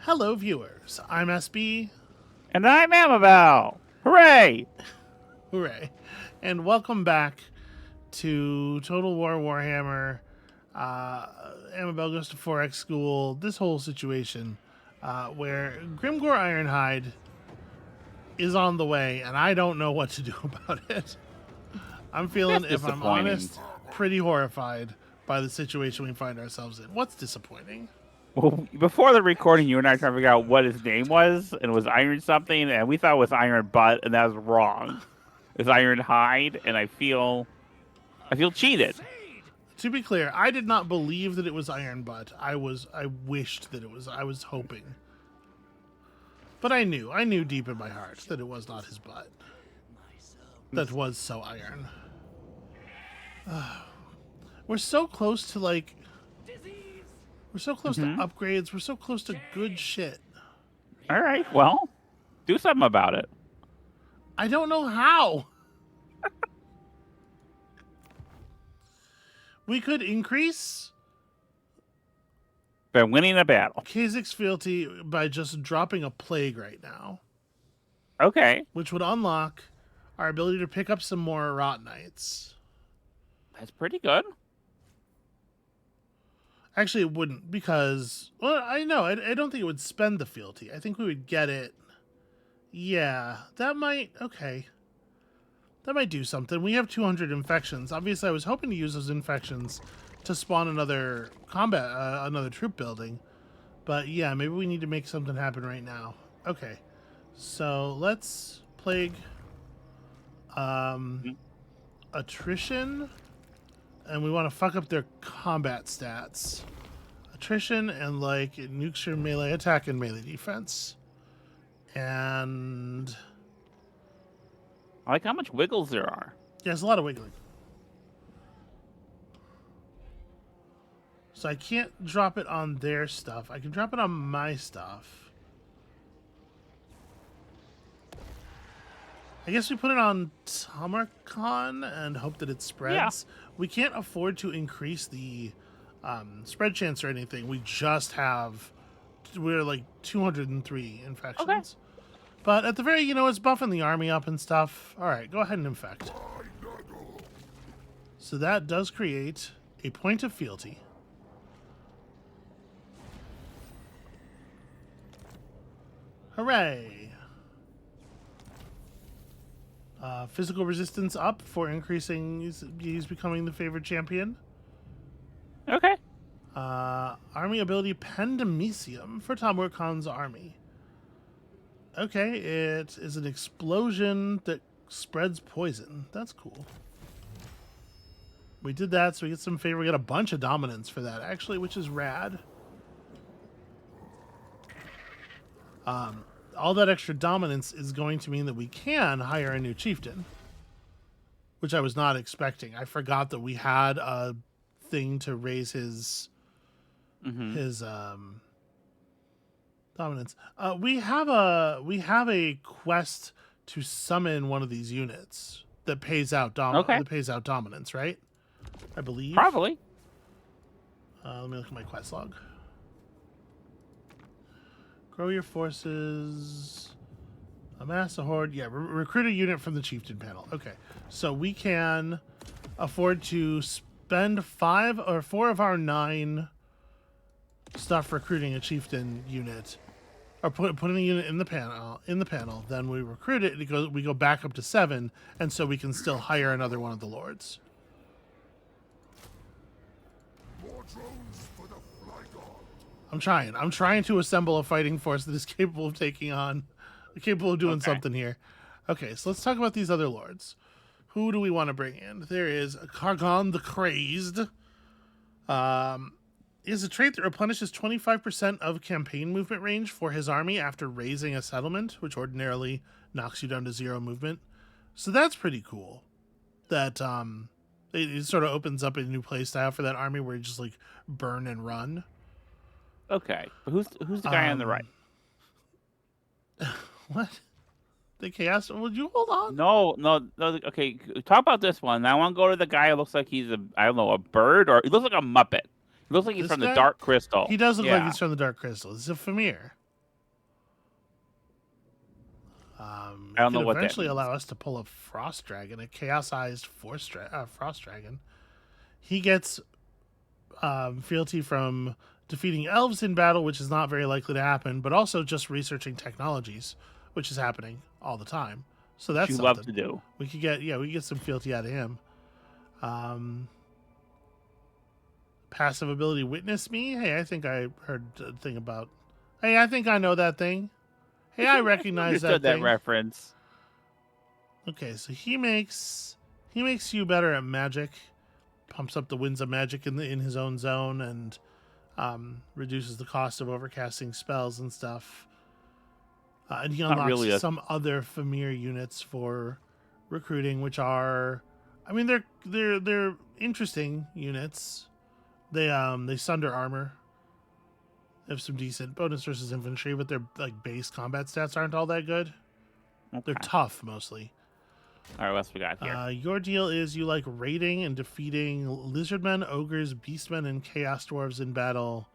Hello, viewers. I'm SB. And I'm Amabel. Hooray! Hooray. And welcome back to Total War Warhammer. Amabel goes to 4X school. This whole situation where Grimgor Ironhide is on the way, and I don't know what to do about it. I'm feeling, That's if I'm disappointing. honest, pretty horrified by the situation we find ourselves in. What's disappointing? Well, before the recording, you and I were trying to figure out what his name was, and it was Iron something, and we thought it was Iron Butt, and that was wrong. It's Iron Hide, and I feel cheated. To be clear, I did not believe that it was Iron Butt. I wished that it was. I was hoping. But I knew deep in my heart that it was not his butt. That was so iron. We're so close to we're so close to upgrades. We're so close to good shit. All right, well, do something about it. I don't know how. We could increase By winning a battle. Kha'Zix's fealty by just dropping a plague right now, Okay, which would unlock our ability to pick up some more Rot Knights. that's pretty good. Actually, it wouldn't, because, well, I don't think it would spend the fealty. I think we would get it. Yeah, that might do something. We have 200 infections. Obviously, I was hoping to use those infections to spawn another another troop building. But yeah, maybe we need to make something happen right now. Okay, so let's plague attrition, and we want to fuck up their combat stats. Attrition and it nukes your melee attack and melee defense. And I like how much wiggles there are. yeah, there's a lot of wiggling. So I can't drop it on their stuff. I can drop it on my stuff. I guess we put it on Tamarkan and hope that it spreads. Yeah. We can't afford to increase the spread chance or anything. We're like 203 infections. Okay. But at the very, it's buffing the army up and stuff. All right, go ahead and infect. So that does create a point of fealty. Hooray! Physical resistance up for increasing. He's becoming the favored champion. Okay. Army ability Pandemicium for Tamur Khan's army. Okay, it is an explosion that spreads poison. That's cool. We did that, so we get some favor. We got a bunch of dominance for that, actually, which is rad. All that extra dominance is going to mean that we can hire a new chieftain, which I was not expecting. I forgot that we had a thing to raise his dominance. We have a quest to summon one of these units that pays out dominance, right? I believe. Probably. Let me look at my quest log. Grow your forces. Amass a horde. Yeah, recruit a unit from the chieftain panel. Okay, so we can afford to spend 5 or 4 of our 9 stuff recruiting a chieftain unit, or putting a unit in the panel. Then we recruit it. We go back up to 7, and so we can still hire another one of the lords. I'm trying to assemble a fighting force that is capable of doing something here. Okay, so let's talk about these other lords. Who do we want to bring in? There is Kargon the Crazed. Is a trait that replenishes 25% of campaign movement range for his army after raising a settlement, which ordinarily knocks you down to 0 movement. So that's pretty cool. That it sort of opens up a new playstyle for that army where you just burn and run. Okay, but who's the guy on the right? What? The chaos? Would you hold on? No. Okay, talk about this one. I want to go to the guy who looks like he's a bird, or he looks like a Muppet. He looks like he's from the Dark Crystal. He does look like he's from the Dark Crystal. It's a Famir. I don't It know could what that eventually means. allow us to pull a Frost Dragon, a Chaos-sized Frost Dragon. He gets fealty from defeating elves in battle, which is not very likely to happen, but also just researching technologies, which is happening all the time. So Which that's you love something. to do. We could get some fealty out of him. Passive ability Witness Me. Hey, I think I heard a thing about. Hey, I think I know that thing. Hey, I recognize that Understood that thing. reference. Okay, so he makes you better at magic. Pumps up the winds of magic in his own zone and reduces the cost of overcasting spells and stuff. And he Not unlocks really a some other familiar units for recruiting, which are, I mean, they're interesting units. They sunder armor. They have some decent bonus versus infantry, but their like base combat stats aren't all that good. Okay. They're tough mostly. All right, what else we got here? Your deal is you like raiding and defeating lizardmen, ogres, beastmen, and chaos dwarves in battle.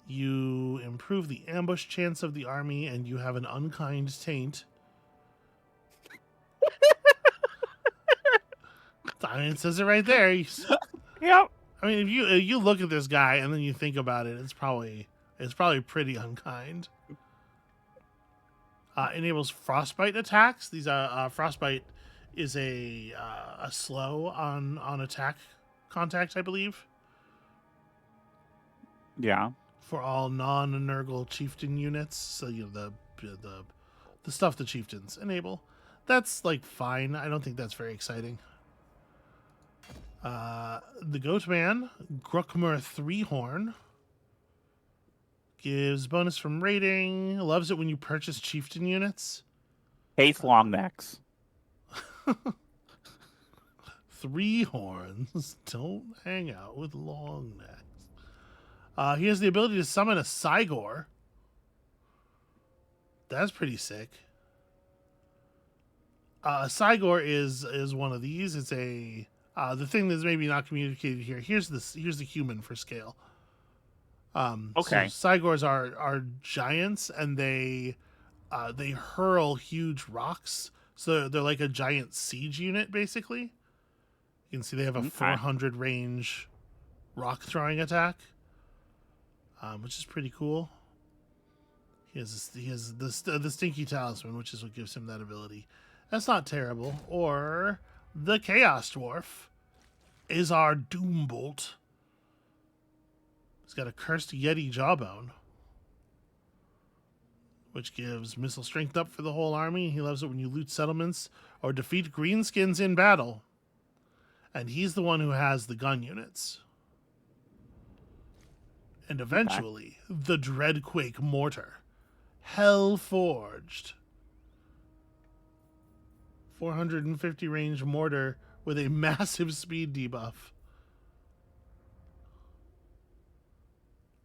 You improve the ambush chance of the army, and you have an unkind taint. I mean, it says it right there. Yep. I mean, if you look at this guy and then you think about it, it's probably pretty unkind. Enables frostbite attacks. These frostbite is a slow on attack contact, I believe. Yeah. For all non-Nurgle chieftain units, so you know the stuff the chieftains enable. That's like fine. I don't think that's very exciting. The Goatman, Gruckmer 3-horn, gives bonus from raiding. Loves it when you purchase chieftain units. Hates long necks. 3 horns. Don't hang out with long necks. He has the ability to summon a Cygor. That's pretty sick. Cygor is one of these. It's a the thing that's maybe not communicated here. Here's the human for scale. Okay. So Cygors are giants, and they hurl huge rocks. So they're like a giant siege unit, basically. You can see they have a 400 range rock throwing attack, which is pretty cool. He has the Stinky Talisman, which is what gives him that ability. That's not terrible. Or the Chaos Dwarf is our Doombolt. He's got a cursed Yeti jawbone, which gives missile strength up for the whole army. He loves it when you loot settlements or defeat greenskins in battle. And he's the one who has the gun units. And eventually, the Dreadquake Mortar. Hell Forged. 450 range mortar with a massive speed debuff.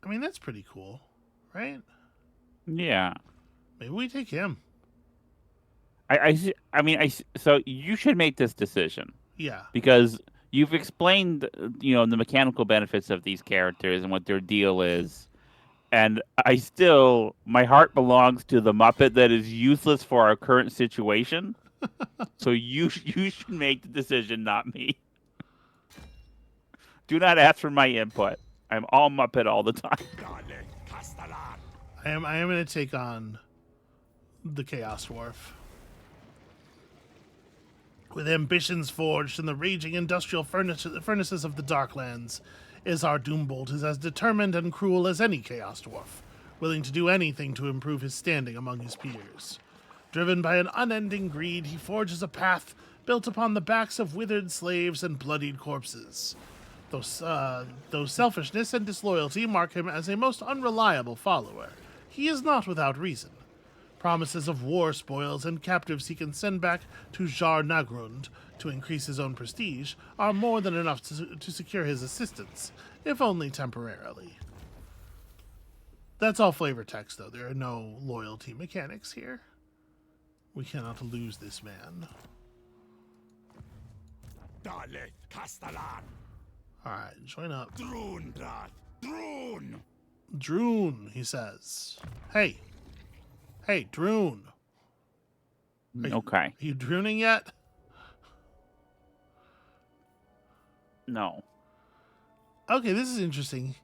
I mean, that's pretty cool, right? Yeah. Maybe we take him. So you should make this decision. Yeah. Because you've explained, the mechanical benefits of these characters and what their deal is. And my heart belongs to the Muppet that is useless for our current situation. So you should make the decision, not me. Do not ask for my input. I'm all Muppet all the time. I am going to take on the Chaos Dwarf. With ambitions forged in the raging industrial furnaces of the Darklands, Izar Doombolt is as determined and cruel as any Chaos Dwarf, willing to do anything to improve his standing among his peers. Driven by an unending greed, he forges a path built upon the backs of withered slaves and bloodied corpses. Though selfishness and disloyalty mark him as a most unreliable follower, he is not without reason. Promises of war spoils and captives he can send back to Jar Nagrund to increase his own prestige are more than enough to secure his assistance, if only temporarily. That's all flavor text, though. There are no loyalty mechanics here. We cannot lose this man. Alright, join up. Droon, he says. Hey, Droon. Okay. Are you drooning yet? No. Okay, this is interesting.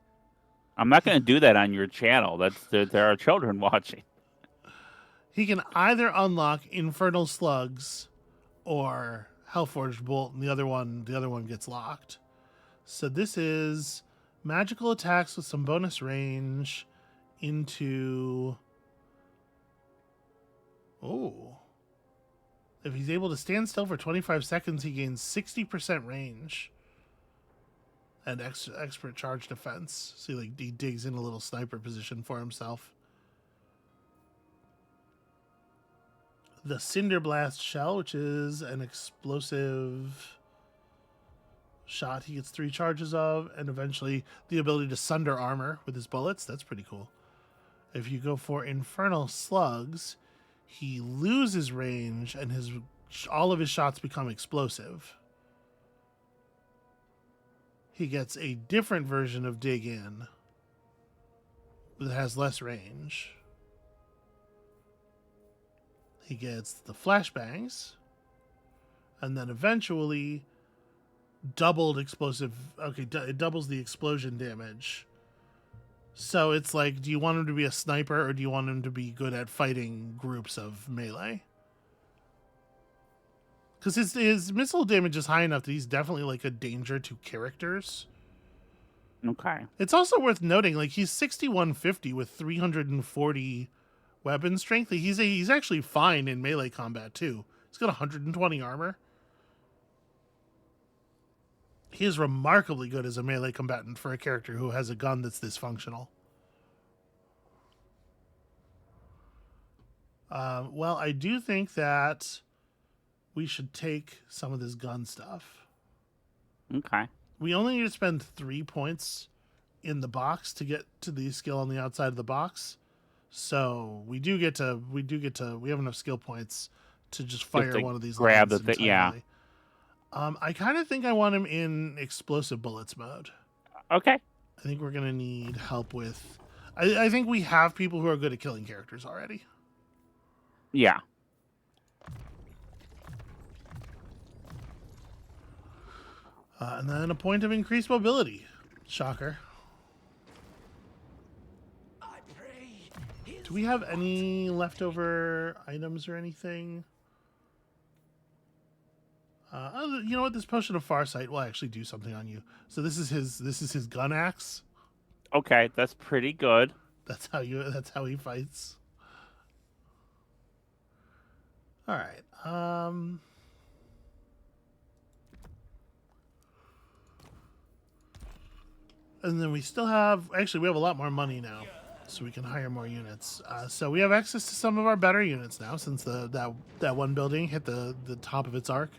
I'm not going to do that on your channel. There are children watching. He can either unlock Infernal Slugs or Hellforged Bolt, and the other one gets locked. So this is magical attacks with some bonus range into... Oh. If he's able to stand still for 25 seconds, he gains 60% range and expert charge defense. So he digs in a little sniper position for himself. The Cinder Blast Shell, which is an explosive shot he gets 3 charges of, and eventually the ability to sunder armor with his bullets. That's pretty cool. If you go for Infernal Slugs, he loses range and all of his shots become explosive. He gets a different version of Dig In that has less range. He gets the flashbangs, and then eventually doubled explosive. Okay, it doubles the explosion damage. So it's like, do you want him to be a sniper or do you want him to be good at fighting groups of melee? Because his missile damage is high enough that he's definitely like a danger to characters. Okay. It's also worth noting, like, he's 6150 with 340 weapon strength. He's actually fine in melee combat too. He's got 120 armor. He is remarkably good as a melee combatant for a character who has a gun that's this functional. Well, I do think that we should take some of this gun stuff. Okay. We only need to spend 3 points in the box to get to the skill on the outside of the box. So we have enough skill points to just fire one of these. Grab the thing, yeah. I kind of think I want him in explosive bullets mode. Okay. I think we're going to need help with... I think we have people who are good at killing characters already. Yeah. And then a point of increased mobility. Shocker. Do we have any leftover items or anything? You know what? This potion of Farsight will actually do something on you. So this is his gun axe. Okay, that's pretty good. That's how he fights. All right. And then we still have... Actually, we have a lot more money now, so we can hire more units. So we have access to some of our better units now, since that one building hit the top of its arc.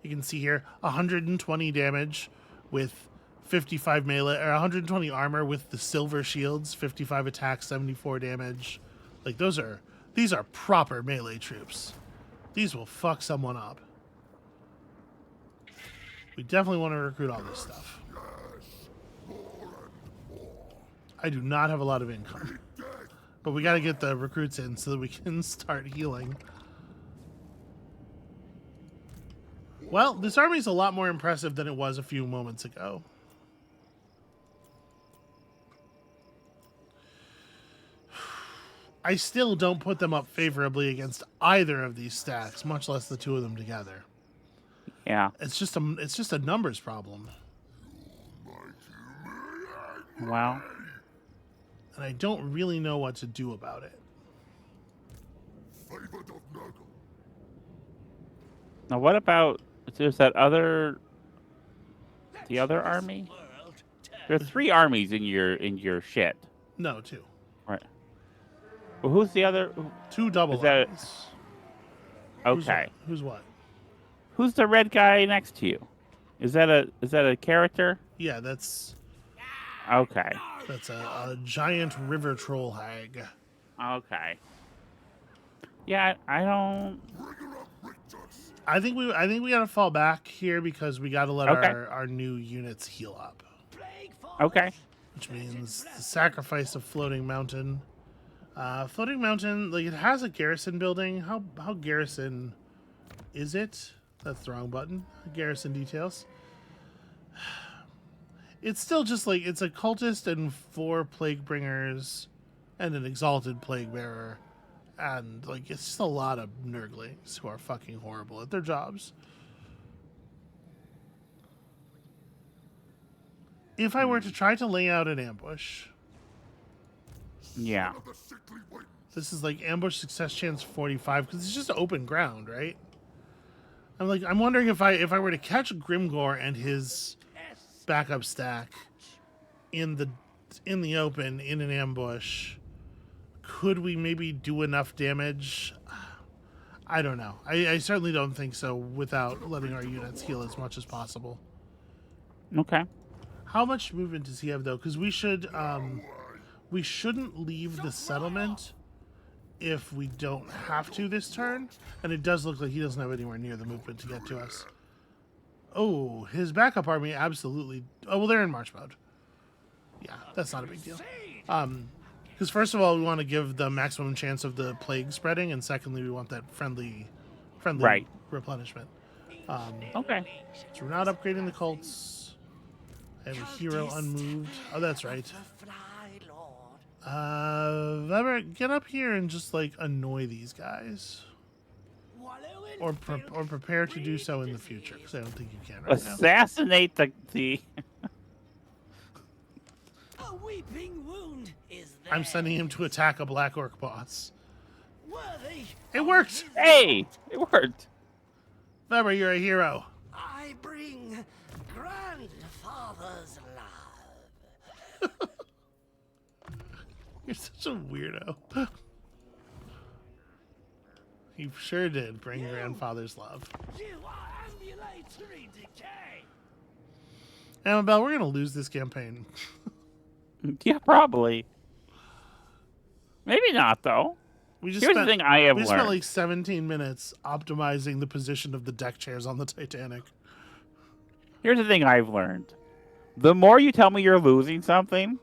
You can see here 120 damage with 55 melee, or 120 armor with the silver shields, 55 attack, 74 damage. Like these are proper melee troops. These will fuck someone up. We definitely want to recruit all this stuff. I do not have a lot of income, but we got to get the recruits in so that we can start healing. Well, this army is a lot more impressive than it was a few moments ago. I still don't put them up favorably against either of these stacks, much less the two of them together. Yeah. It's just a numbers problem. Well. And I don't really know what to do about it. Now, what about... There's the other army? There are 3 armies in your shit. No, 2. Right. Well, who's the other? 2 double armies. Okay. Who's what? Who's the red guy next to you? Is that a character? Yeah, that's... Okay. That's a giant river troll hag. Okay. Yeah, I don't... I think we gotta fall back here because we gotta let our new units heal up. Okay. Which means the sacrifice of Floating Mountain Floating mountain, like it has a garrison building. How garrison is it? That's the wrong button. Garrison details. It's still just like it's a cultist and 4 plague bringers and an exalted plague bearer. And like it's just a lot of nurglings who are fucking horrible at their jobs. If I were to try to lay out an ambush, Yeah. this is like ambush success chance 45 because it's just open ground, right? I'm wondering if I were to catch Grimgor and his backup stack in the open in an ambush, could we maybe do enough damage? I don't know. I certainly don't think so without letting our units heal as much as possible. Okay. How much movement does he have though? Because we shouldn't leave the settlement if we don't have to this turn. And it does look like he doesn't have anywhere near the movement to get to us. Oh, his backup army absolutely. Oh, well, they're in march mode. Yeah, that's not a big deal. Because first of all, we want to give the maximum chance of the plague spreading, and secondly, we want that friendly Right. replenishment. Okay. So we're not upgrading the cults. I have a hero unmoved. Oh, that's right. Weber, get up here and just like annoy these guys, or prepare to do so in the future, because I don't think you can right now. Assassinate the A weeping wound is there. I'm sending him to attack a Black Orc boss. Worthy It worked. Hey, it worked. Weber, you're a hero. I bring grandfather's love. You're such a weirdo. You sure did bring grandfather's love. You are ambulatory decay. Amabel, we're gonna lose this campaign. Yeah, probably. Maybe not though. We just Here's the thing I have we spent learned. like 17 minutes optimizing the position of the deck chairs on the Titanic. Here's the thing I've learned. The more you tell me you're losing something,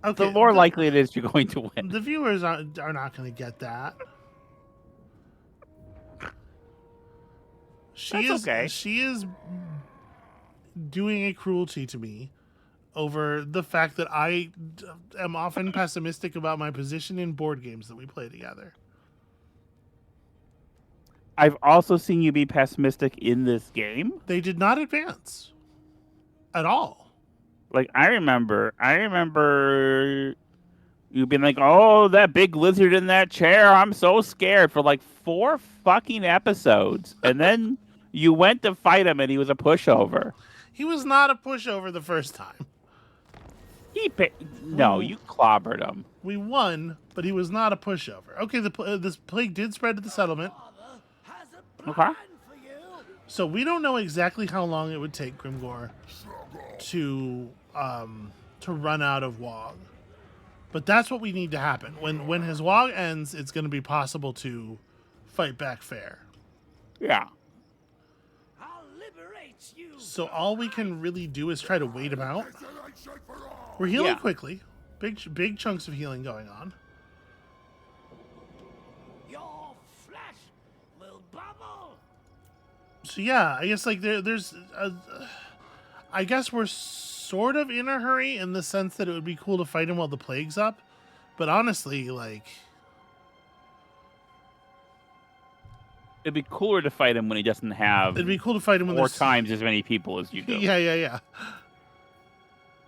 Okay, the more likely it is you're going to win. the viewers are not going to get that. That's okay. She is doing a cruelty to me over the fact that I am often pessimistic about my position in board games that we play together. I've also seen you be pessimistic in this game. They did not advance at all. Like I remember you being like, "Oh, that big lizard in that chair! I'm so scared," for like 4 fucking episodes, and then you went to fight him, and he was a pushover. He was not a pushover the first time. No, you clobbered him. We won, but he was not a pushover. Okay, this plague did spread to the settlement, Father has a Okay. plan for you. so we don't know exactly how long it would take Grimgor to run out of Wog. But that's what we need to happen. When his Wog ends, it's going to be possible to fight back fair. Yeah. I'll liberate you. So all we can really do is try to wait him out. We're healing Yeah. quickly. Big chunks of healing going on. Your flesh will bubble. So yeah, I guess like I guess we're sort of in a hurry in the sense that it would be cool to fight him while the plague's up, but honestly, like It'd be cooler to fight him when he doesn't have it'd be cool to fight him when 4 there's times as many people as you do. Yeah.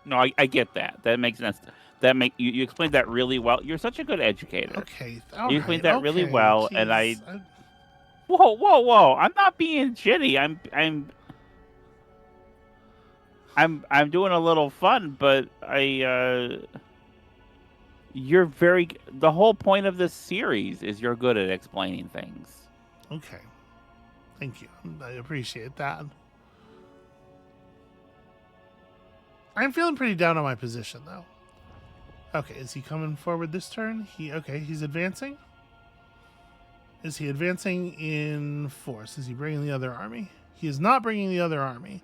No, I get that. That makes sense. You explained that really well. You're such a good educator. Okay, You explained that really okay, well, and jeez. Whoa! I'm not being shitty. I'm doing a little fun, but you're very. The whole point of this series is you're good at explaining things. Okay, thank you. I appreciate that. I'm feeling pretty down on my position though. Okay, is he coming forward this turn? He's advancing. Is he advancing in force? Is he bringing the other army? He is not bringing the other army.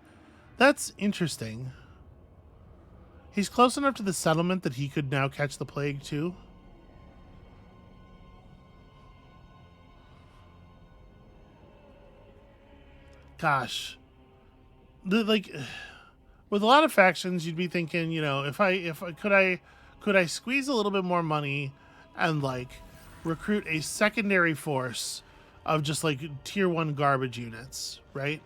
That's interesting. He's close enough to the settlement that he could now catch the plague too. gosh, like with a lot of factions, you'd be thinking, if I could I squeeze a little bit more money and like recruit a secondary force of just like tier 1 garbage units, right?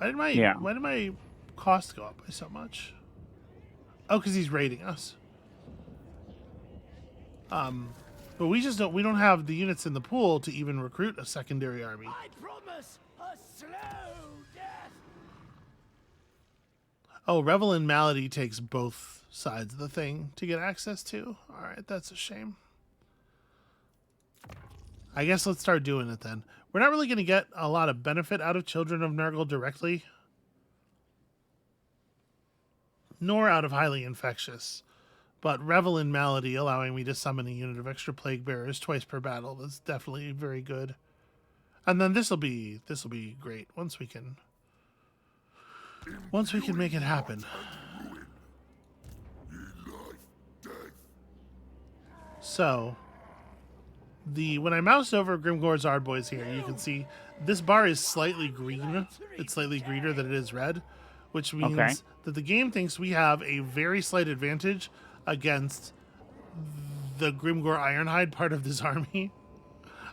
Yeah. Why did my cost go up by so much? Oh, because he's raiding us. But we don't have the units in the pool to even recruit a secondary army. I promise a slow death. Oh, Revel in Malady takes both sides of the thing to get access to. All right, that's a shame. I guess let's start doing it then. We're not really going to get a lot of benefit out of Children of Nurgle directly, nor out of Highly Infectious. But Revel in Malady, allowing me to summon a unit of extra Plague Bearers twice per battle, is definitely very good. And then this will be great once we can make it happen. So, when I mouse over Grimgore's Ardboys here, you can see this bar is slightly green. It's slightly greener than it is red, which means that the game thinks we have a very slight advantage against the Grimgore Ironhide part of this army.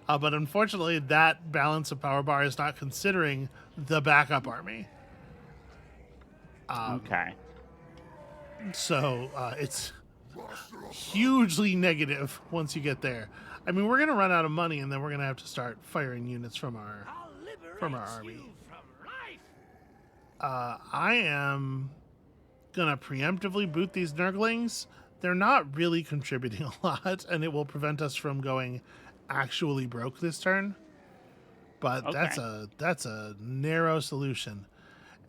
But unfortunately, that balance of power bar is not considering the backup army. So it's hugely negative once you get there. I mean, we're going to run out of money, and then we're going to have to start firing units from our army. I am going to preemptively boot these Nurglings. They're not really contributing a lot, and it will prevent us from going actually broke this turn. But that's a narrow solution.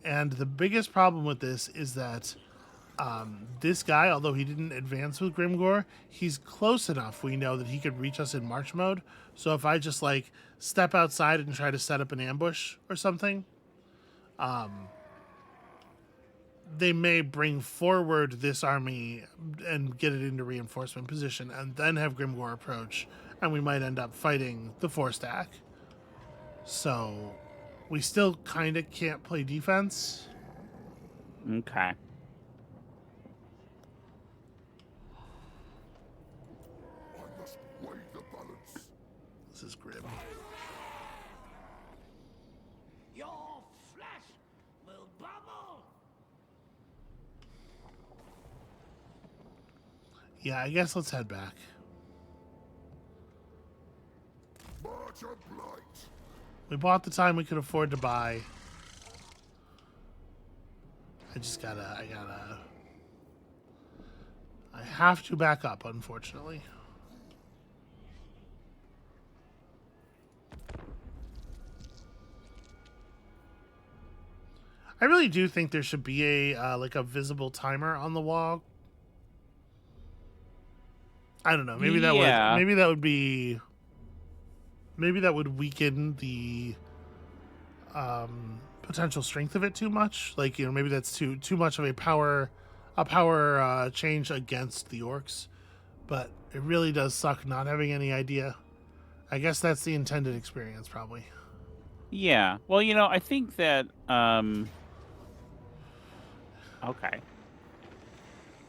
And the biggest problem with this is that this guy, although he didn't advance with Grimgore, he's close enough. We know that he could reach us in March mode. So if I just like step outside and try to set up an ambush or something, they may bring forward this army and get it into reinforcement position and then have Grimgore approach, and we might end up fighting the 4-stack. So we still kind of can't play defense. Okay. This is grim. Your flesh will bubble. Yeah, I guess let's head back. We bought the time we could afford to buy. I have to back up, unfortunately. I really do think there should be a visible timer on the wall. I don't know. Maybe that would weaken the potential strength of it too much. Like, maybe that's too much of a power change against the orcs. But it really does suck not having any idea. I guess that's the intended experience, probably. Yeah. Well, I think that okay.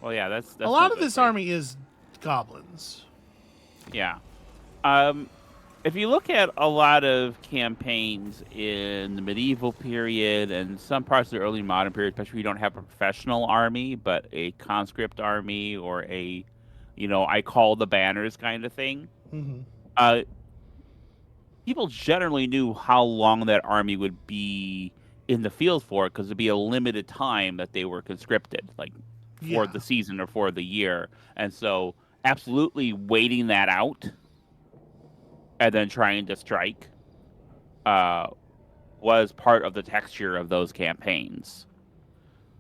Well, yeah, that's a lot of this army is goblins. Yeah. If you look at a lot of campaigns in the medieval period and some parts of the early modern period, especially if you don't have a professional army, but a conscript army or a, I call the banners kind of thing, people generally knew how long that army would be in the field for, because it'd be a limited time that they were conscripted, like for the season or for the year. And so absolutely waiting that out and then trying to strike was part of the texture of those campaigns.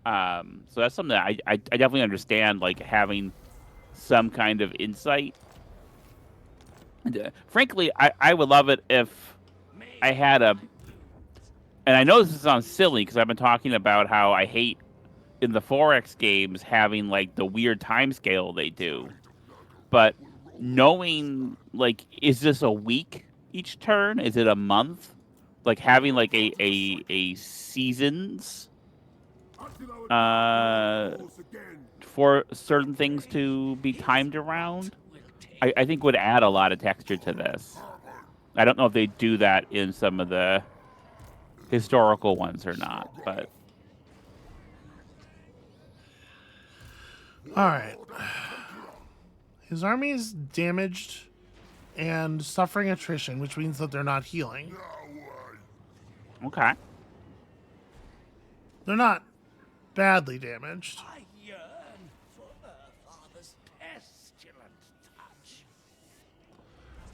So that's something that I definitely understand, like having some kind of insight. And, frankly, I would love it if I had and I know this sounds silly because I've been talking about how I hate in the 4X games having like the weird time scale they do. But knowing, like, is this a week each turn? Is it a month? Like having like a seasons for certain things to be timed around? I think would add a lot of texture to this. I don't know if they do that in some of the historical ones or not, but All right. His army is damaged and suffering attrition, which means that they're not healing. okay. They're not badly damaged. I yearn for Father's pestilent touch.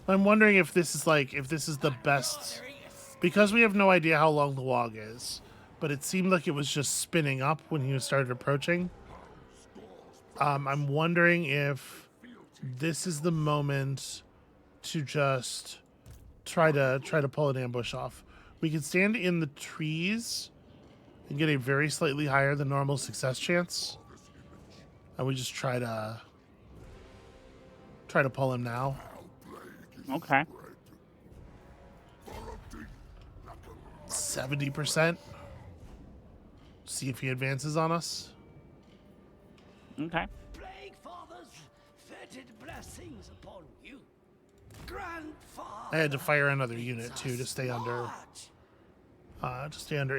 I'm wondering if this is the best, because we have no idea how long the wog is, but it seemed like it was just spinning up when he started approaching. I'm wondering if this is the moment to just try to pull an ambush off. We can stand in the trees and get a very slightly higher than normal success chance, and we just try to pull him now. Okay. 70%. See if he advances on us. Okay. Plague Father's fetid blessings upon you. Grandfather. I had to fire another unit too to stay under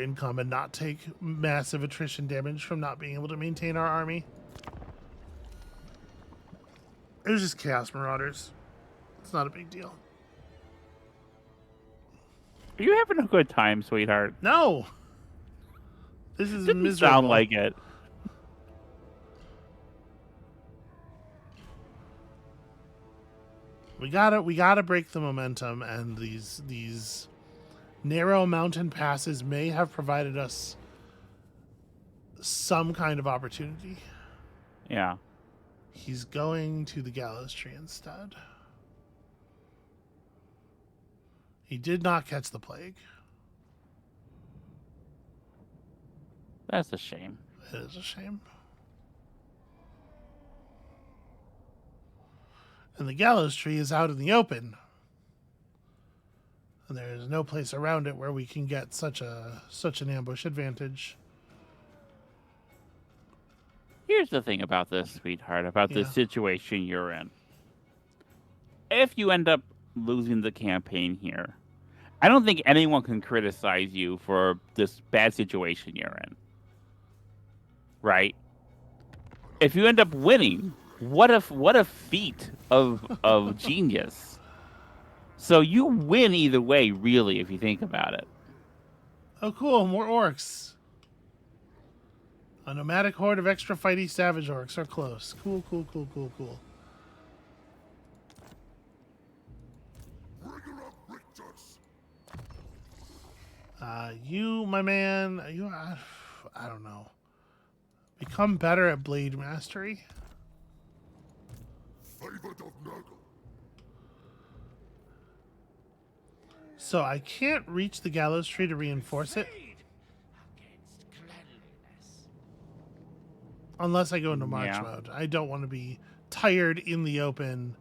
income and not take massive attrition damage from not being able to maintain our army. It was just Chaos Marauders. It's not a big deal. Are you having a good time, sweetheart? No! This is Didn't miserable. sound like it. We gotta break the momentum, and these narrow mountain passes may have provided us some kind of opportunity. Yeah. He's going to the gallows tree instead. He did not catch the plague. That's a shame. It is a shame. And the gallows tree is out in the open. And there is no place around it where we can get such an ambush advantage. Here's the thing about this, sweetheart, about the Yeah. situation you're in. If you end up losing the campaign here, I don't think anyone can criticize you for this bad situation you're in. Right? If you end up winning, what a feat of genius. So you win either way, really, if you think about it. Oh, cool. More orcs. A nomadic horde of extra fighty savage orcs are close. Cool. You, my man, I don't know. Become better at blade mastery. So I can't reach the gallows tree to reinforce it Against cleanliness. unless I go into march Yeah. mode. I don't want to be tired in the open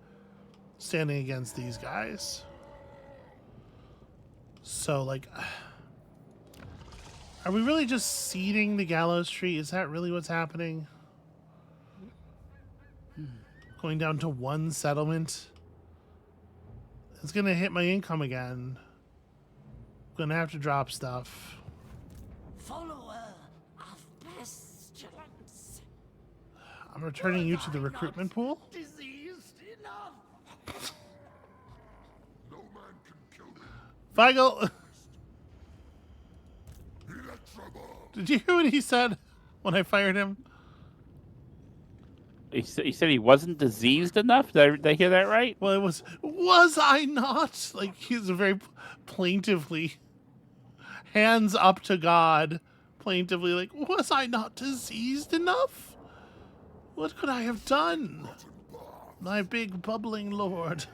standing against these guys. So, like, are we really just seeding the gallows tree? Is that really what's happening? Going down to one settlement? It's going to hit my income again. Going to have to drop stuff. Follower of pestilence. I'm returning you to the recruitment pool. Diseased enough. No man can kill me. Feigl! Electroball. Did you hear what he said when I fired him? He said he wasn't diseased enough? Did I hear that right? Well, it was I not? Like, he's a very plaintively, hands up to God, plaintively, like, was I not diseased enough? What could I have done? My big bubbling lord.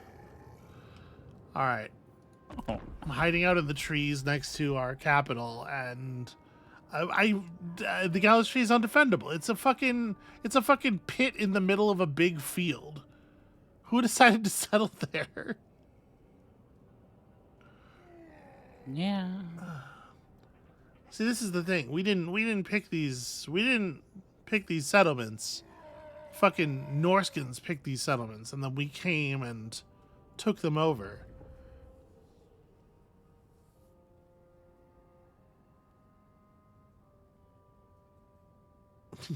All right. Oh. I'm hiding out in the trees next to our capital, and the gallows tree is undefendable. It's a fucking pit in the middle of a big field. Who decided to settle there? Yeah. See, this is the thing. We didn't pick these. We didn't pick these settlements. Fucking Norskins picked these settlements, and then we came and took them over.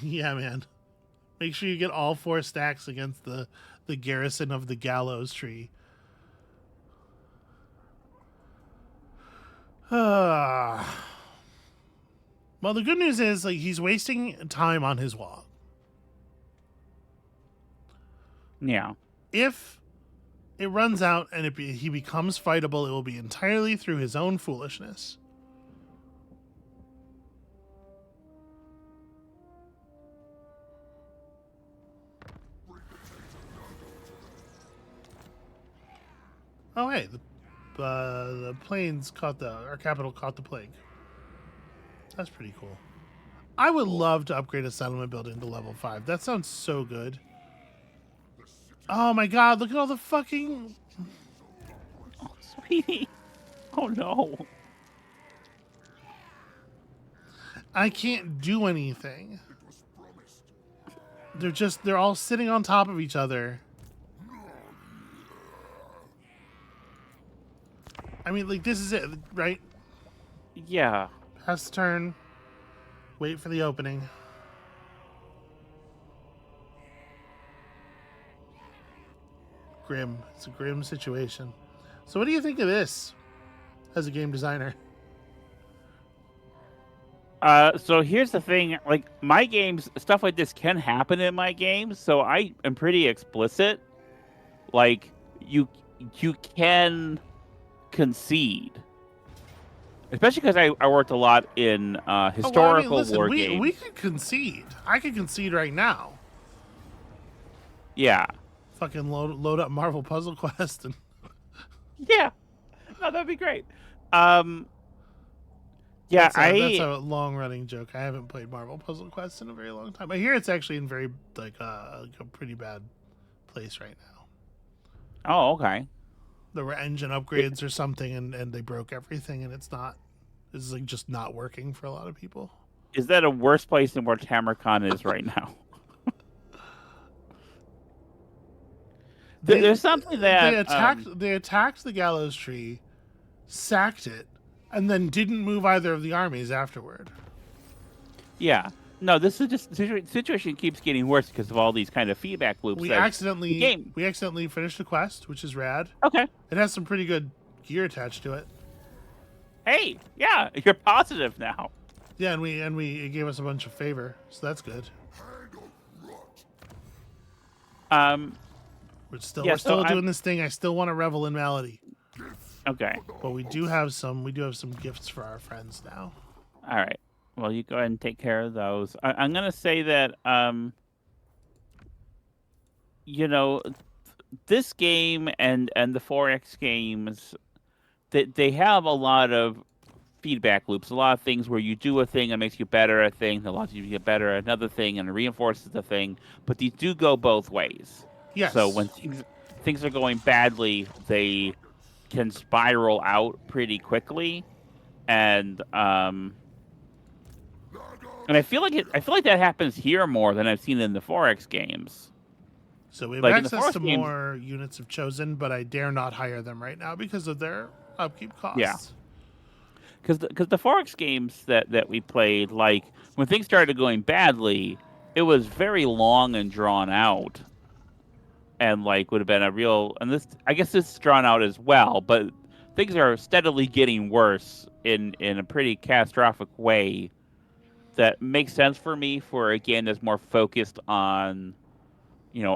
Yeah, man. Make sure you get all 4 stacks against the garrison of the gallows tree. Well, the good news is like he's wasting time on his wall. Yeah. If it runs out and he becomes fightable, it will be entirely through his own foolishness. Oh, hey, the planes caught our capital caught the plague. That's pretty cool. I would love to upgrade a settlement building to level 5. That sounds so good. Oh my god, look at all the fucking... Oh, sweetie. Oh, no. I can't do anything. They're all sitting on top of each other. I mean, like, this is it, right? Yeah. Pass the turn. Wait for the opening. Grim. It's a grim situation. So what do you think of this as a game designer? So here's the thing, like my games, stuff like this can happen in my games, so I am pretty explicit. Like you can concede, especially because I worked a lot in historical war games. We could concede. I could concede right now. Yeah. Fucking load up Marvel Puzzle Quest and Yeah. No, that'd be great. Yeah, that's a long running joke. I haven't played Marvel Puzzle Quest in a very long time. I hear it's actually in very like a pretty bad place right now. Oh, okay. There were engine upgrades or something, and they broke everything, and it's like just not working for a lot of people. Is that a worse place than where TamraCon is right now? There's something that they attacked the gallows tree, sacked it, and then didn't move either of the armies afterward. Yeah. No, this is just the situation keeps getting worse because of all these kind of feedback loops. We accidentally finished the quest, which is rad. Okay. It has some pretty good gear attached to it. Hey, yeah, you're positive now. Yeah, and it gave us a bunch of favor, so that's good. We're still doing this thing. I still want to revel in Malady. Okay. But we do have some gifts for our friends now. All right. Well, you go ahead and take care of those. I'm gonna say that this game and the 4X games, they have a lot of feedback loops, a lot of things where you do a thing that makes you better at a thing, a lot of you get better at another thing and it reinforces the thing, but these do go both ways. Yes. So when things are going badly, they can spiral out pretty quickly, and I feel like that happens here more than I've seen in the 4X games. So we have like access to more units of Chosen, but I dare not hire them right now because of their upkeep costs. Yeah. Because the 4X games that we played, like, when things started going badly, it was very long and drawn out. And, like, would have been a real... And I guess this is drawn out as well, but things are steadily getting worse in a pretty catastrophic way that makes sense for me for a game that's more focused on,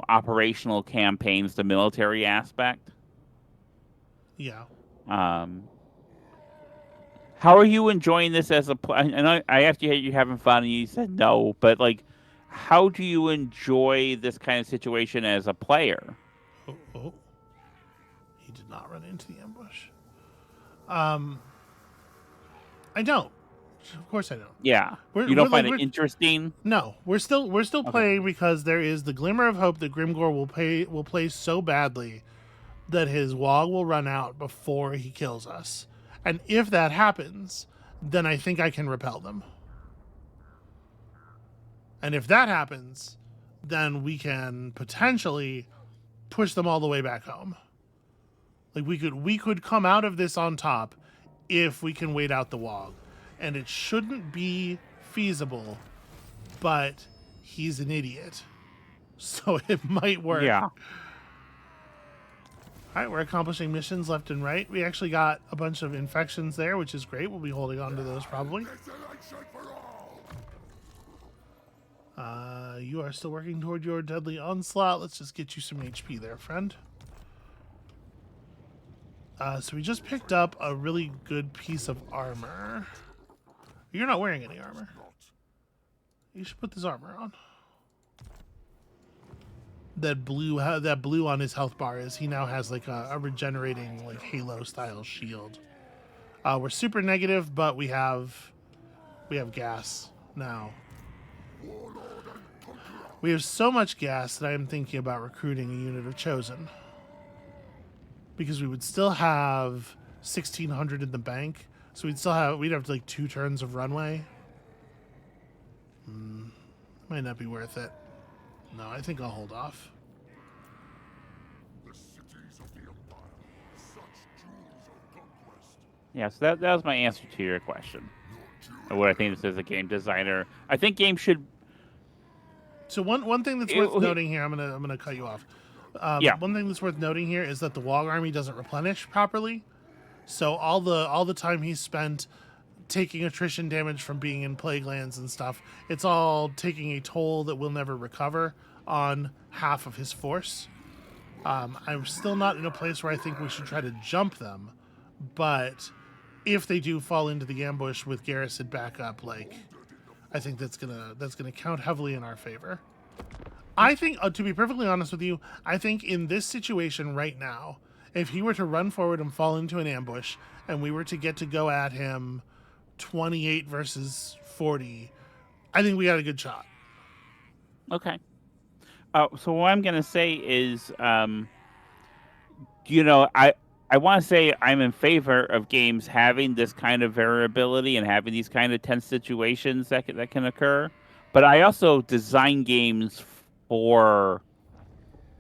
operational campaigns, the military aspect. Yeah. How are you enjoying this as a player? And I asked you, are you having fun? And you said no. But, like, how do you enjoy this kind of situation as a player? Oh. He did not run into the ambush. I don't. Of course I don't. Yeah. You don't find it interesting? No. We're still playing because there is the glimmer of hope that Grimgor will play so badly that his wog will run out before he kills us. And if that happens, then I think I can repel them. And if that happens, then we can potentially push them all the way back home. Like we could come out of this on top if we can wait out the wall. And it shouldn't be feasible, but he's an idiot. So it might work. Yeah. All right, we're accomplishing missions left and right. We actually got a bunch of infections there, which is great. We'll be holding on to those probably. This election for all! You are still working toward your deadly onslaught. Let's just get you some HP there, friend. So we just picked up a really good piece of armor. You're not wearing any armor. You should put this armor on. That blue on his health bar is he now has like a regenerating like Halo style shield. We're super negative, but we have gas now. We have so much gas that I am thinking about recruiting a unit of Chosen. Because we would still have 1,600 in the bank. So we'd have like 2 turns of runway. Might not be worth it. No, I think I'll hold off. The cities of the Empire, such jewels of conquest. Yeah, so that was my answer to your question. Or what I think this is a game designer. I think games should. So one thing that's worth noting here, I'm gonna cut you off. Yeah. One thing that's worth noting here is that the Wog Army doesn't replenish properly. So all the time he's spent taking attrition damage from being in plague lands and stuff, it's all taking a toll that we'll never recover on half of his force. I'm still not in a place where I think we should try to jump them, but if they do fall into the ambush with garrison backup, like I think that's gonna count heavily in our favor. I think, to be perfectly honest with you, I think in this situation right now, if he were to run forward and fall into an ambush, and we were to get to go at him 28 versus 40, I think we got a good shot. Okay. So what I'm gonna say is, I want to say I'm in favor of games having this kind of variability and having these kind of tense situations that can occur. But I also design games for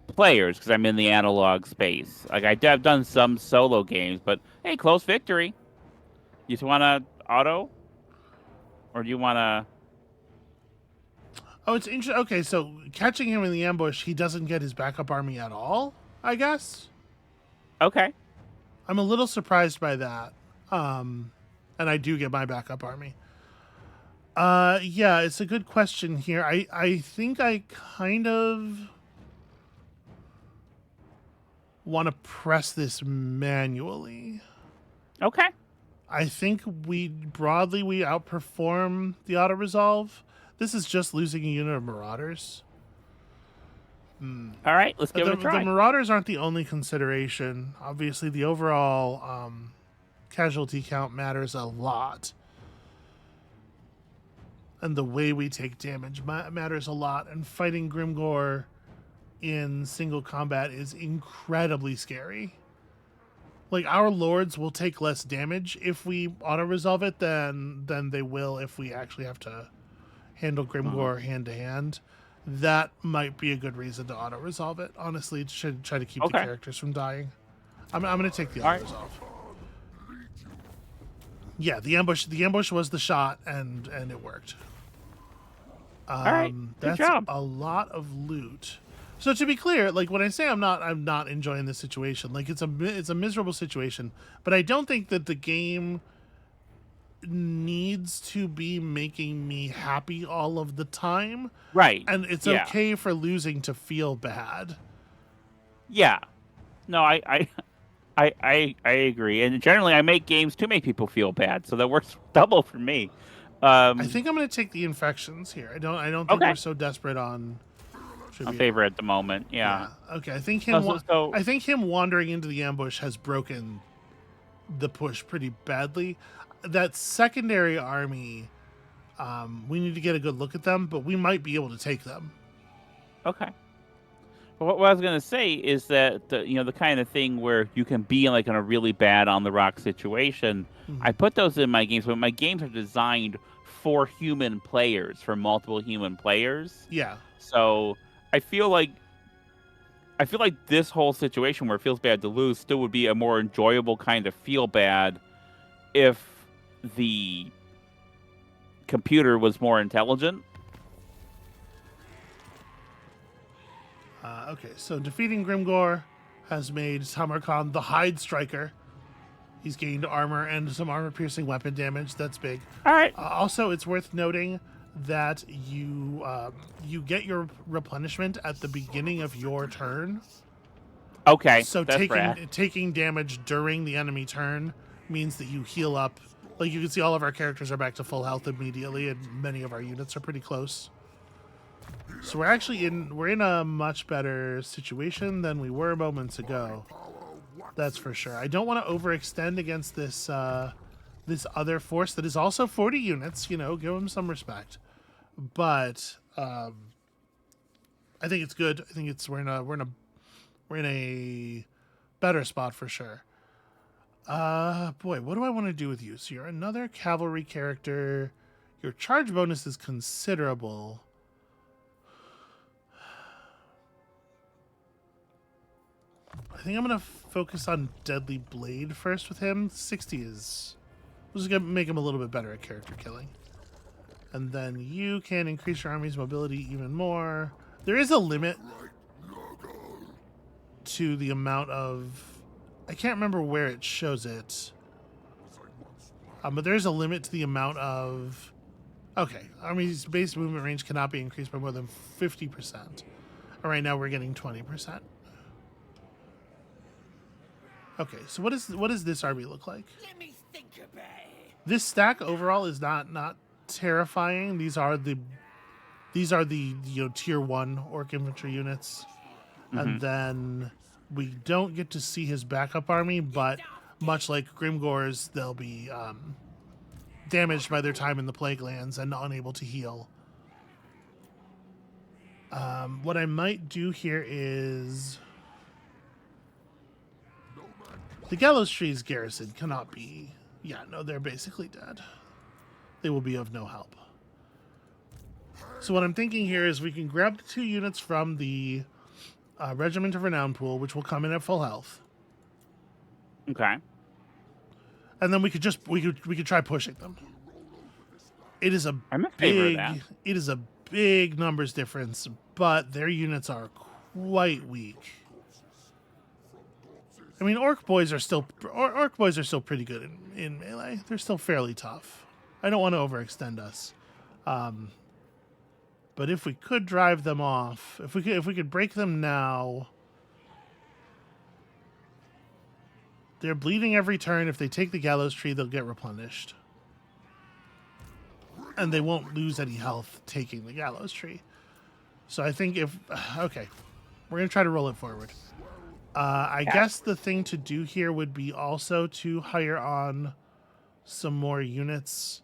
players because I'm in the analog space. Like I've done some solo games, but hey, close victory. You just want to auto, or do you want to? Oh, it's interesting. Okay, so catching him in the ambush, he doesn't get his backup army at all, I guess. Okay. I'm a little surprised by that. And I do get my backup army. Yeah, it's a good question here. I think I kind of want to press this manually. Okay. I think we outperform the auto resolve. This is just losing a unit of Marauders. All right, let's give it a try. The Marauders aren't the only consideration. Obviously, the overall casualty count matters a lot. And the way we take damage matters a lot. And fighting Grimgore in single combat is incredibly scary. Like, our lords will take less damage if we auto-resolve it than they will if we actually have to handle Grimgore hand-to-hand. That might be a good reason to auto-resolve it. Honestly, it should try to keep the characters from dying. I'm going to take the auto-resolve. Yeah, the ambush was the shot, and it worked. All right, good job. That's a lot of loot. So to be clear, like when I say I'm not enjoying this situation, like it's a miserable situation, but I don't think that the game needs to be making me happy all of the time. Right. And it's okay for losing to feel bad. Yeah. No, I agree. And generally I make games to make people feel bad, so that works double for me. I think I'm going to take the infections here. I don't think we're so desperate on a favor at the moment. Yeah. Okay. I think him wandering into the ambush has broken the push pretty badly. That secondary army, we need to get a good look at them, but we might be able to take them. Okay. What I was gonna say is that the kind of thing where you can be in a really bad on the rock situation. I put those in my games, but my games are designed for human players, for multiple human players. Yeah. So I feel like this whole situation where it feels bad to lose still would be a more enjoyable kind of feel bad if the computer was more intelligent. Okay, so defeating Grimgor has made Samarkand the Hide Striker. He's gained armor and some armor-piercing weapon damage. That's big. All right. Also, it's worth noting that you get your replenishment at the beginning of your turn. Okay. So that's rad. taking damage during the enemy turn means that you heal up. Like you can see, all of our characters are back to full health immediately, and many of our units are pretty close. So we're in a much better situation than we were moments ago. That's for sure. I don't want to overextend against this this other force that is also 40 units. You know, give them some respect. But I think it's good. I think we're in a better spot for sure. Boy, what do I want to do with you? So you're another cavalry character. Your charge bonus is considerable. I think I'm going to focus on Deadly Blade first with him. 60 is... We're just going to make him a little bit better at character killing. And then you can increase your army's mobility even more. There is a limit to the amount of... I can't remember where it shows it. But there is a limit to the amount of... Okay, army's base movement range cannot be increased by more than 50%. And right now we're getting 20%. Okay, so what does this army look like? Let me think about it. This stack overall is not terrifying. These are the tier 1 orc infantry units. And then we don't get to see his backup army, but much like Grimgor's, they'll be damaged by their time in the Plague Lands and unable to heal. What I might do here is... The Gallows Tree's garrison cannot be... Yeah, no, they're basically dead. They will be of no help. So what I'm thinking here is we can grab the 2 units from the Regiment of Renown pool, which will come in at full health. Okay. And then we could try pushing them. It is I'm in favor of that. It is a big numbers difference, but their units are quite weak. I mean, orc boys are still pretty good in melee. They're still fairly tough. I don't want to overextend us, but if we could drive them off, if we could break them now, they're bleeding every turn. If they take the Gallows Tree, they'll get replenished, and they won't lose any health taking the Gallows Tree. So I think okay, we're gonna try to roll it forward. I guess the thing to do here would be also to hire on some more units,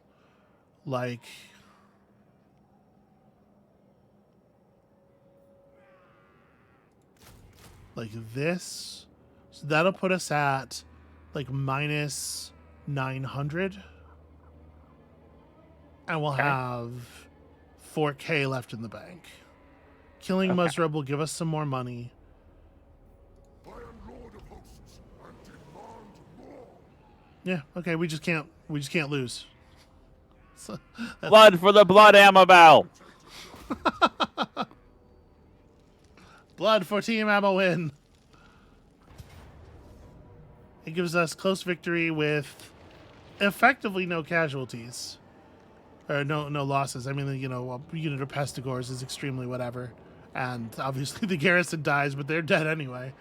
like this. So that'll put us at like minus 900. And we'll have 4K left in the bank. Killing Muzzrub will give us some more money. I am Lord of Hosts and demand more. Yeah, okay, we just can't lose. So, Blood for the blood, Amabel. blood for Team Ammo win. It gives us close victory with effectively no casualties. Or no losses. I mean, a unit of Pestigors is extremely whatever. And obviously the garrison dies, but they're dead anyway.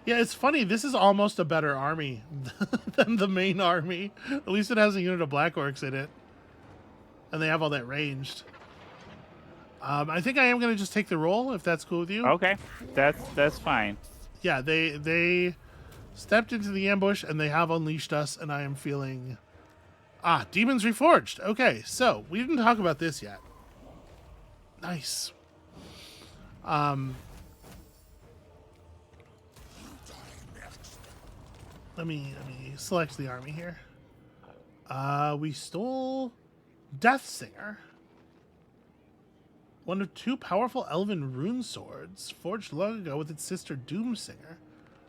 Yeah, it's funny. This is almost a better army than the main army. At least it has a unit of Black Orcs in it. And they have all that ranged. I think I am going to just take the roll, if that's cool with you. Okay, that's fine. Yeah, they stepped into the ambush, and they have unleashed us, and I am feeling... Demons Reforged. Okay, so we didn't talk about this yet. Nice. Um, let me select the army here. We stole Death Singer. One of two powerful elven rune swords, forged long ago with its sister Doom Singer.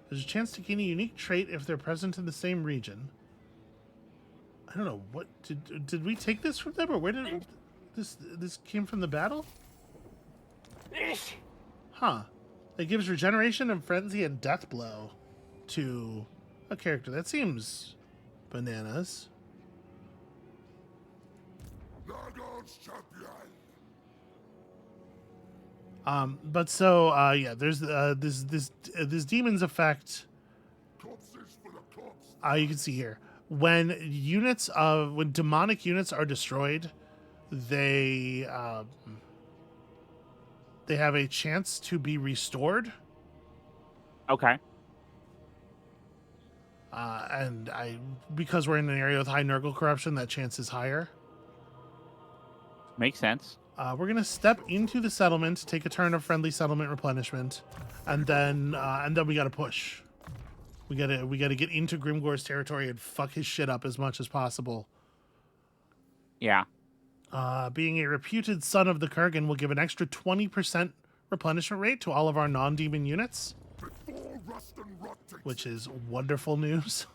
There's a chance to gain a unique trait if they're present in the same region. I don't know, what did we take this from them, or where did this came from the battle? Huh. It gives regeneration and frenzy and death blow to a character. That seems bananas. Dagon's champion. But so yeah, there's this demon's effect. Corpses for the corpse. You can see here when demonic units are destroyed, they have a chance to be restored. Okay. And because we're in an area with high Nurgle corruption, that chance is higher. Makes sense. We're gonna step into the settlement, take a turn of friendly settlement replenishment, and then we gotta push. We gotta get into Grimgore's territory and fuck his shit up as much as possible. Yeah. Being a reputed son of the Kurgan will give an extra 20% replenishment rate to all of our non-demon units, Before rust and rot takes which is wonderful news.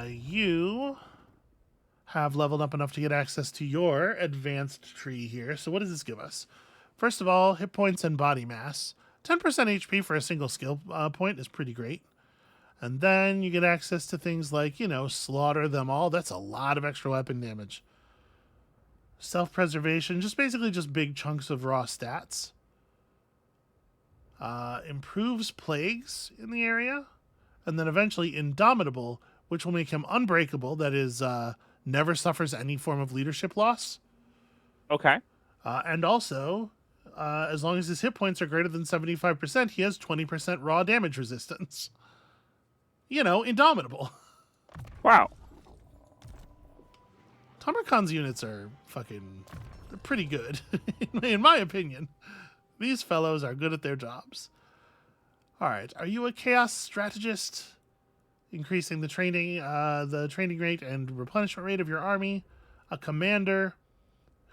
You have leveled up enough to get access to your advanced tree here. So what does this give us? First of all, hit points and body mass. 10% HP for a single skill point is pretty great. And then you get access to things like, slaughter them all. That's a lot of extra weapon damage. Self-preservation, basically just big chunks of raw stats. Improves plagues in the area. And then eventually Indomitable, which will make him unbreakable. That is, never suffers any form of leadership loss. Okay. And also, as long as his hit points are greater than 75%, he has 20% raw damage resistance. Indomitable. Wow. Tamarkan's units are they're pretty good, in my opinion. These fellows are good at their jobs. All right, are you a chaos strategist? Increasing the training rate and replenishment rate of your army. A commander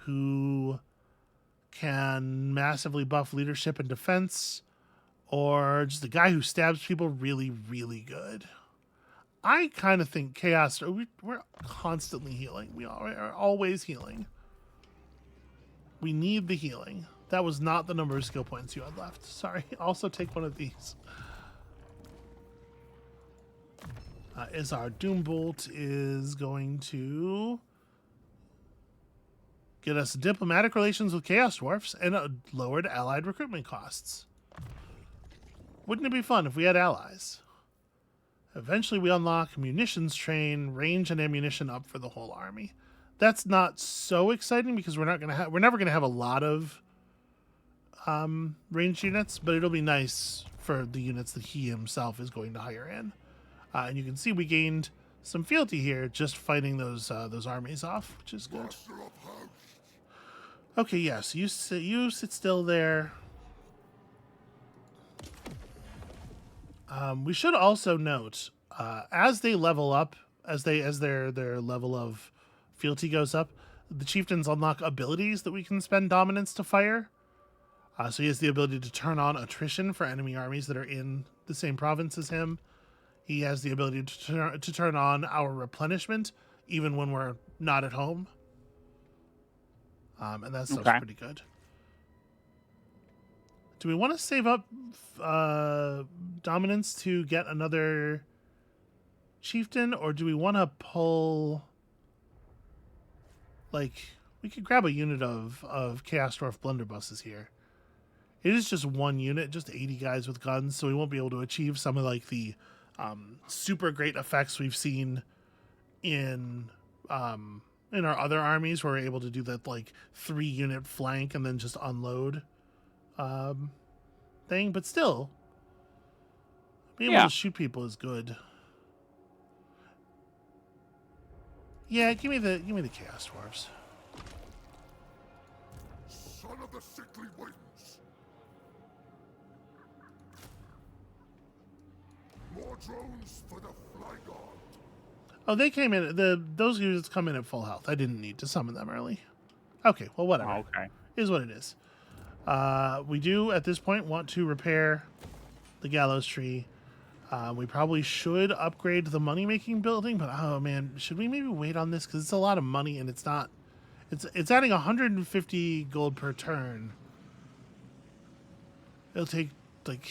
who can massively buff leadership and defense, or just a guy who stabs people really, really good. I kind of think chaos. We're constantly healing. We are always healing. We need the healing. That was not the number of skill points you had left. Sorry. Also take one of these. Is our Doombolt is going to get us diplomatic relations with Chaos Dwarfs and lowered allied recruitment costs. Wouldn't it be fun if we had allies? Eventually we unlock munitions train, range and ammunition up for the whole army. That's not so exciting because we're never gonna have a lot of ranged units, but it'll be nice for the units that he himself is going to hire in. And you can see we gained some fealty here just fighting those armies off, which is good. Okay, yes, you sit still there. We should also note, as they level up, as their level of fealty goes up, the chieftains unlock abilities that we can spend dominance to fire. So he has the ability to turn on attrition for enemy armies that are in the same province as him. He has the ability to turn on our replenishment even when we're not at home. And that stuff's pretty good. Do we want to save up dominance to get another chieftain, or do we want to pull... we could grab a unit of Chaos Dwarf blunderbusses here. It is just one unit, just 80 guys with guns, so we won't be able to achieve some of the super great effects we've seen in our other armies, where we're able to do that 3-unit flank and then just unload thing. But still, being able to shoot people is good. Yeah, give me the Chaos Dwarves. Son the sickly winds. More drones for the fly guard. Oh, they came in. Those units come in at full health. I didn't need to summon them early. Okay, well, whatever. Oh, okay. Is what it is. We do at this point want to repair the gallows tree. We probably should upgrade the money-making building, but oh man, should we maybe wait on this because it's a lot of money and it's not. It's adding 150 gold per turn. It'll take like.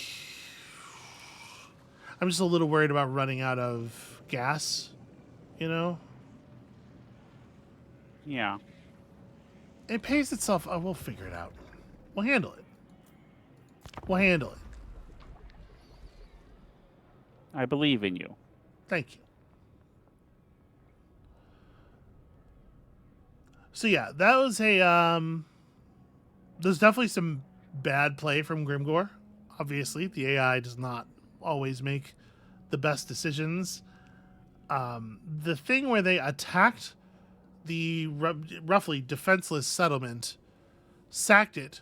I'm just a little worried about running out of gas. You know. Yeah. It pays itself. Oh, we'll figure it out. We'll handle it. We'll handle it. I believe in you. Thank you. So yeah, that was a there's definitely some bad play from Grimgor. Obviously, the AI does not always make the best decisions. The thing where they attacked the roughly defenseless settlement, sacked it,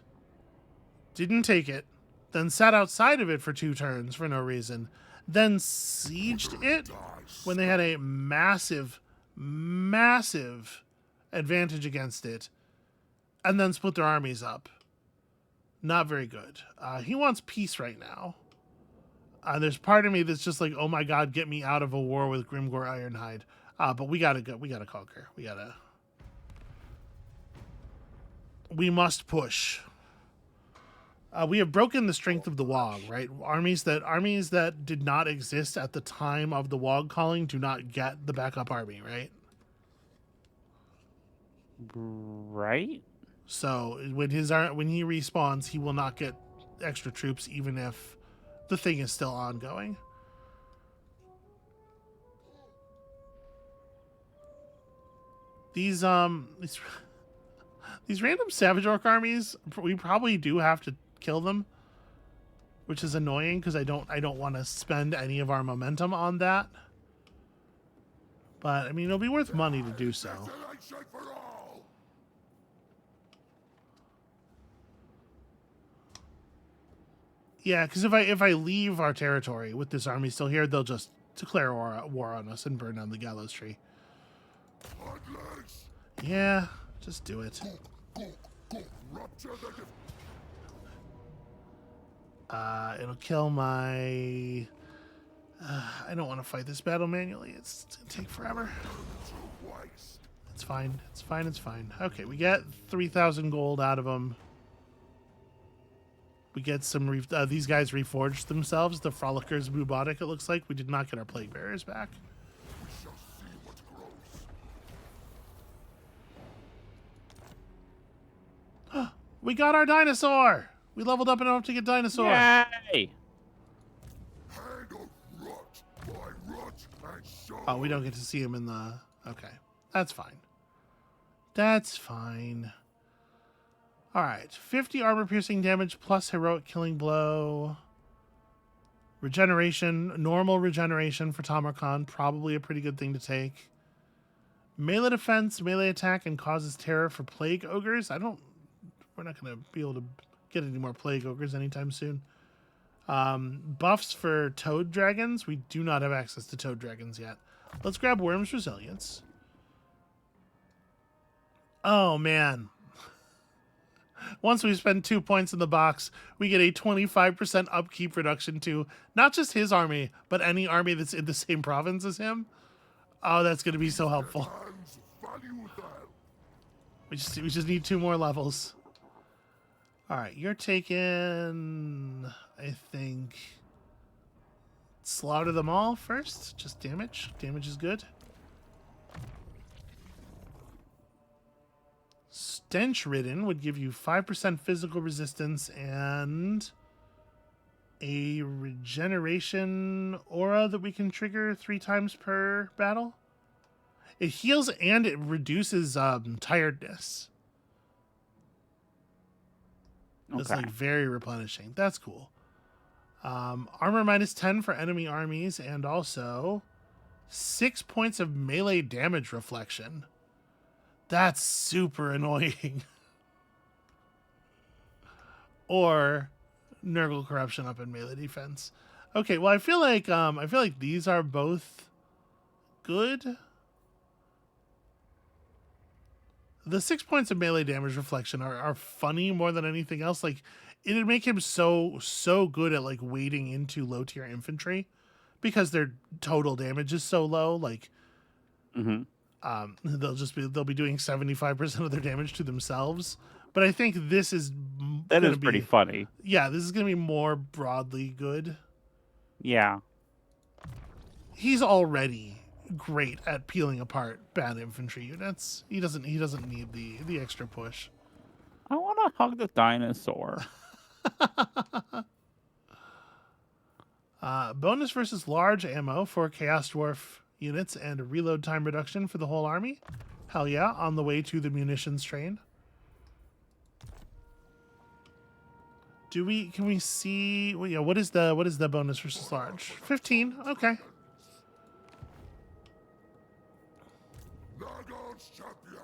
didn't take it, then sat outside of it for 2 turns for no reason, then sieged it when they had a massive advantage against it, and then split their armies up. Not very good. He wants peace right now. There's part of me that's just like, oh my god, get me out of a war with Grimgor Ironhide. But we gotta go. We gotta conquer. We must push. We have broken the strength of the WOG, right? Armies that did not exist at the time of the WOG calling do not get the backup army, right? Right? So when he respawns, he will not get extra troops, even if the thing is still ongoing. These random Savage Orc armies, we probably do have to kill them, which is annoying because I don't want to spend any of our momentum on that. But I mean, it'll be worth money to do so. Desolation for all. Yeah, because if I leave our territory with this army still here, they'll just declare war on us and burn down the gallows tree. Heartless. Yeah, just do it. Go. Rupture the It'll kill my... I don't want to fight this battle manually. It's going to take forever. to waste. It's fine. Okay, we get 3,000 gold out of them. We get some... these guys reforged themselves. The Frolickers Bubotic, it looks like. We did not get our Plague Bearers back. We shall see what grows. We got our dinosaur! We leveled up enough to get dinosaur. Yay! Hand of rot by rot and soul. Oh, we don't get to see him in the... Okay. That's fine. That's fine. Alright. 50 armor-piercing damage plus heroic killing blow. Regeneration. Normal regeneration for Tamarkan. Probably a pretty good thing to take. Melee defense, melee attack, and causes terror for Plague Ogres. We're not going to be able to get any more Plague Ogres anytime soon. Buffs for Toad Dragons. We do not have access to Toad Dragons yet. Let's grab Worm's Resilience. Oh, man. Once we spend 2 points in the box, we get a 25% upkeep reduction to not just his army, but any army that's in the same province as him. Oh, that's going to be so helpful. Hands value them. We just need 2 more levels. All right, you're taking, I think, slaughter them all first. Just damage. Damage is good. Stench Ridden would give you 5% physical resistance and a regeneration aura that we can trigger 3 times per battle. It heals and it reduces tiredness. It's Okay. like very replenishing. That's cool. Armor minus 10 for enemy armies and also 6 points of melee damage reflection. That's super annoying. or Nurgle corruption up in melee defense. Okay, well I feel like these are both good. The 6 points of melee damage reflection are funny more than anything else. Like, it'd make him so good at like wading into low tier infantry because their total damage is so low. Like, they'll be doing 75% of their damage to themselves. But I think this is That gonna is pretty be, funny. yeah, this is gonna be more broadly good. Yeah. He's already great at peeling apart bad infantry units. He doesn't need the extra push. I want to hug the dinosaur. Bonus versus large ammo for Chaos Dwarf units and a reload time reduction for the whole army. Hell yeah, on the way to the munitions train. Can we see, well, yeah, what is the bonus versus large? 15. Okay. Nargon's champion.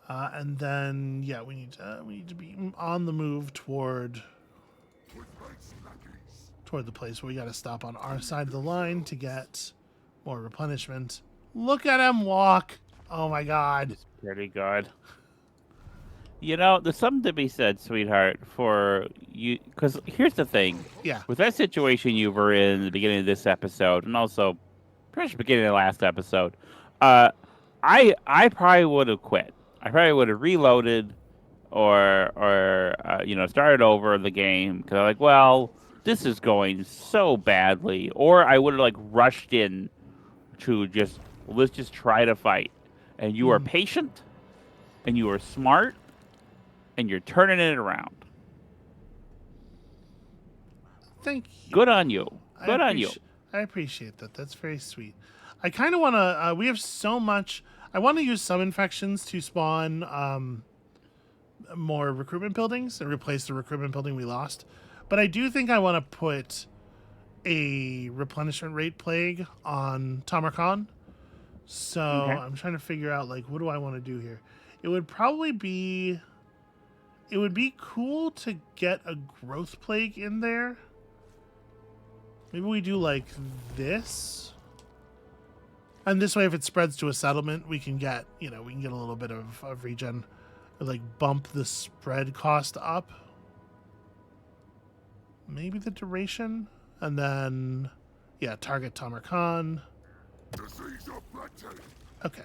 And then yeah, we need to be on the move toward With mates lackeys. the place where we got to stop on our side of the line to get more replenishment. Look at him walk. Oh my god. Pretty good. You know, there's something to be said, sweetheart, for you. Because here's the thing. Yeah. With that situation you were in the beginning of this episode, and also pretty much the beginning of the last episode, I probably would have quit. I probably would have reloaded or started over the game because I'm like, well, this is going so badly. Or I would have like rushed in to let's just try to fight. And you are patient, and you are smart, and you're turning it around. Thank you. Good on you. Good on you. I appreciate that. That's very sweet. I kind of want to. We have so much. I want to use some infections to spawn more recruitment buildings and replace the recruitment building we lost. But I do think I want to put a replenishment rate plague on Tamarkan. So Okay. I'm trying to figure out like what do I want to do here. It would probably be. It would be cool to get a growth plague in there. Maybe we do like this. And this way, if it spreads to a settlement, we can get, a little bit of regen. Like bump the spread cost up. Maybe the duration. And then, yeah, target Tamarkan. Disease of plenty. Okay.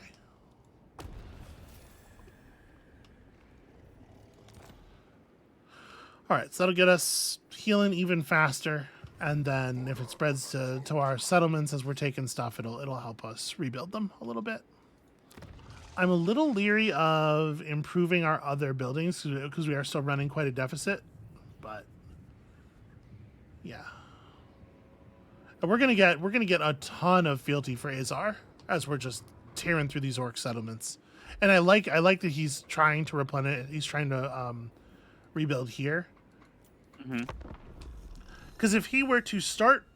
All right, so that'll get us healing even faster, and then if it spreads to our settlements as we're taking stuff, it'll help us rebuild them a little bit. I'm a little leery of improving our other buildings because we are still running quite a deficit, but yeah, and we're gonna get a ton of fealty for Azar as we're just tearing through these orc settlements, and I like that he's trying to replenish. He's trying to rebuild here. Because if he were to start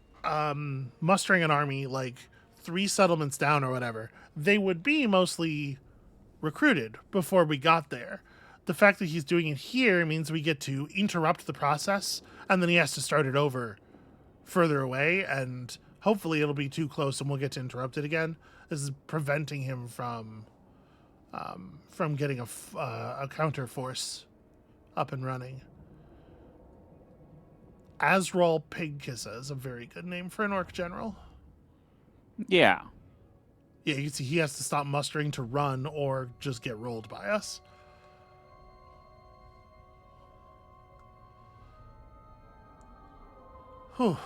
mustering an army like 3 settlements down or whatever, they would be mostly recruited before we got there. The fact that he's doing it here means we get to interrupt the process, and then he has to start it over further away, and hopefully it'll be too close and we'll get to interrupt it again. This is preventing him from getting a counter force up and running. Azrael Pigkissa is a very good name for an orc general. Yeah. Yeah, you can see he has to stop mustering to run or just get rolled by us. Whew.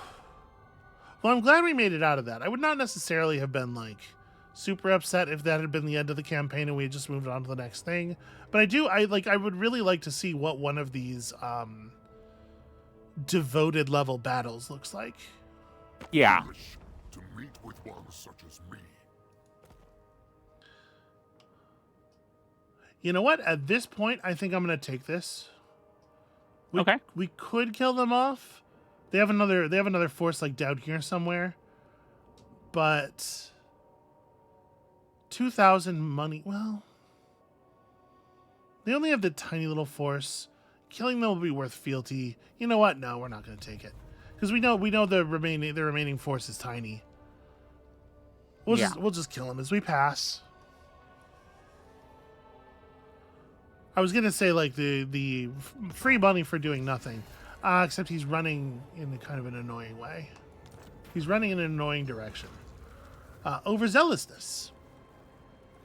Well, I'm glad we made it out of that. I would not necessarily have been like super upset if that had been the end of the campaign and we had just moved on to the next thing. But I would really like to see what one of these devoted level battles looks like. Yeah. Wish to meet with one such as me. You know what? At this point, I think I'm going to take this. Okay. We could kill them off. They have another force like down here somewhere. But 2,000 money. Well, they only have the tiny little force. killing them will be worth fealty. You know what? No, we're not going to take it because we know the remaining force is tiny. We'll just kill him as we pass. I was gonna say like the free money for doing nothing, except he's running in kind of an annoying way. He's running in an annoying direction. Overzealousness.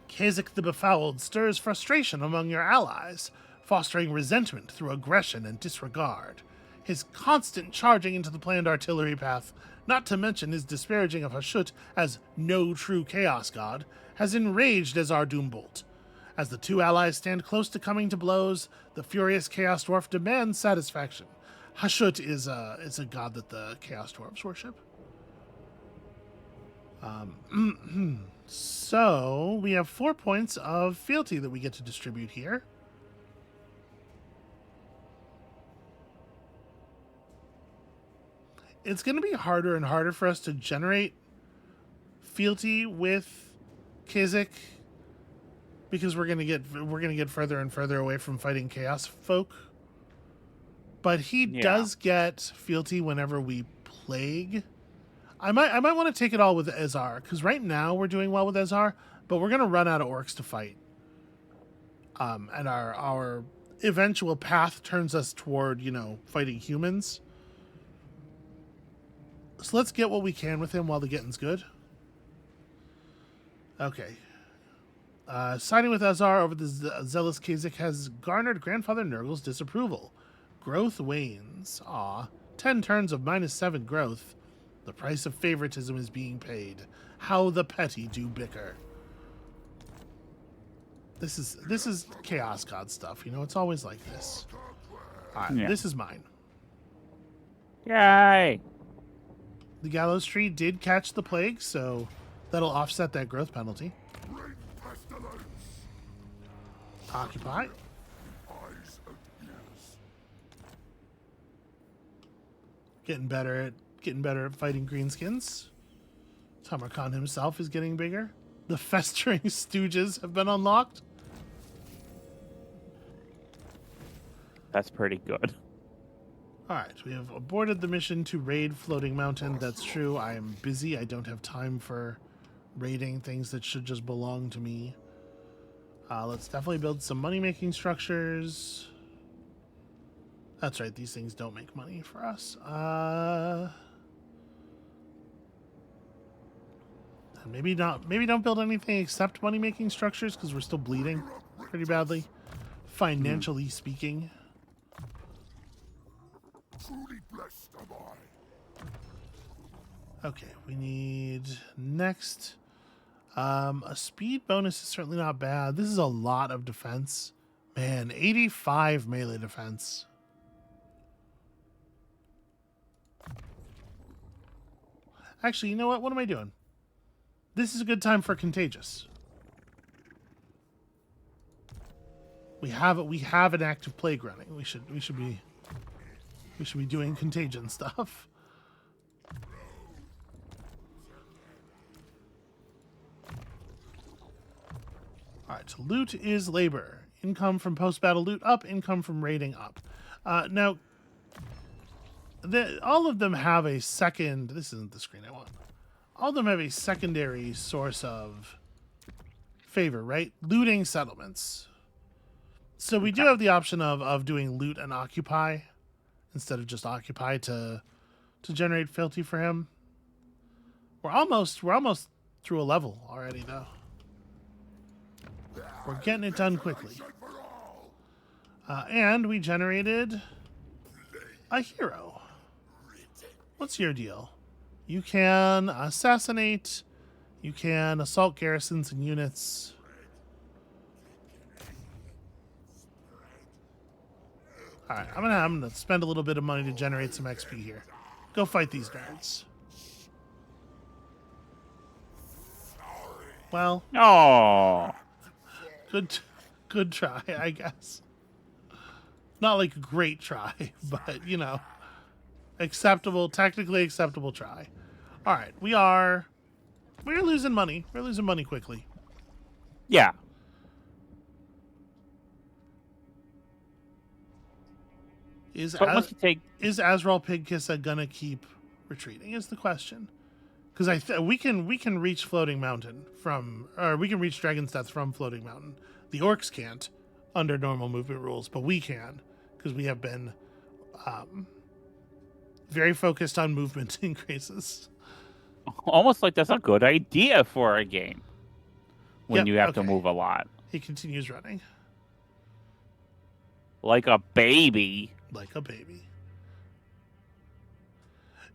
Kasich the Befouled stirs frustration among your allies, fostering resentment through aggression and disregard. His constant charging into the planned artillery path, not to mention his disparaging of Hashut as no true chaos god, has enraged Azar Doombolt. As the two allies stand close to coming to blows, the furious Chaos Dwarf demands satisfaction. Hashut is a god that the Chaos Dwarves worship. So we have 4 points of fealty that we get to distribute here. It's going to be harder and harder for us to generate fealty with Kasich, because we're gonna get further and further away from fighting chaos folk. But he does get fealty whenever we plague. I might want to take it all with Azar, because right now we're doing well with Azar, but we're gonna run out of orcs to fight. And our eventual path turns us toward, fighting humans. So let's get what we can with him while the getting's good. Okay. Siding with Azar over the zealous Kasich has garnered Grandfather Nurgle's disapproval. Growth wanes. 10 turns of -7 growth. The price of favoritism is being paid. How the petty do bicker. This is Chaos God stuff, it's always like this. Alright, This is mine. Yay! The Gallows Tree did catch the plague, so that'll offset that growth penalty. Occupy. Getting better at fighting greenskins. Tamarkan himself is getting bigger. The festering stooges have been unlocked. That's pretty good. Alright, we have aborted the mission to raid Floating Mountain. That's true. I am busy. I don't have time for raiding things that should just belong to me. Let's definitely build some money-making structures. That's right, these things don't make money for us. Maybe don't build anything except money-making structures, because we're still bleeding pretty badly, financially speaking. Truly blessed am I. Okay, we need next. A speed bonus is certainly not bad. This is a lot of defense. Man, 85 melee defense. Actually, you know what? What am I doing? This is a good time for Contagious. We have an active plague running. We should be doing contagion stuff. All right, so loot is labor. Income from post-battle loot up, income from raiding up. Now, all of them have a second... This isn't the screen I want. All of them have a secondary source of favor, right? Looting settlements. So we do have the option of doing loot and occupy instead of just occupy to generate fealty for him. We're almost through a level already, though. We're getting it done quickly. And we generated a hero. What's your deal? You can assassinate. You can assault garrisons and units. Alright, I'm gonna spend a little bit of money to generate some XP here. Go fight these nerds. Well, Oh, good try, I guess. Not like a great try, but acceptable, technically acceptable try. All right, we're losing money. We're losing money quickly. yeah. Is But once you take, is Azrael Pigkissa gonna keep retreating? Is the question. Because we can reach Floating Mountain or we can reach Dragon's Death from Floating Mountain. The orcs can't under normal movement rules, but we can because we have been very focused on movement increases. almost like that's a good idea for a game when Yep, you have to okay. move a lot, He continues running like a baby. like a baby.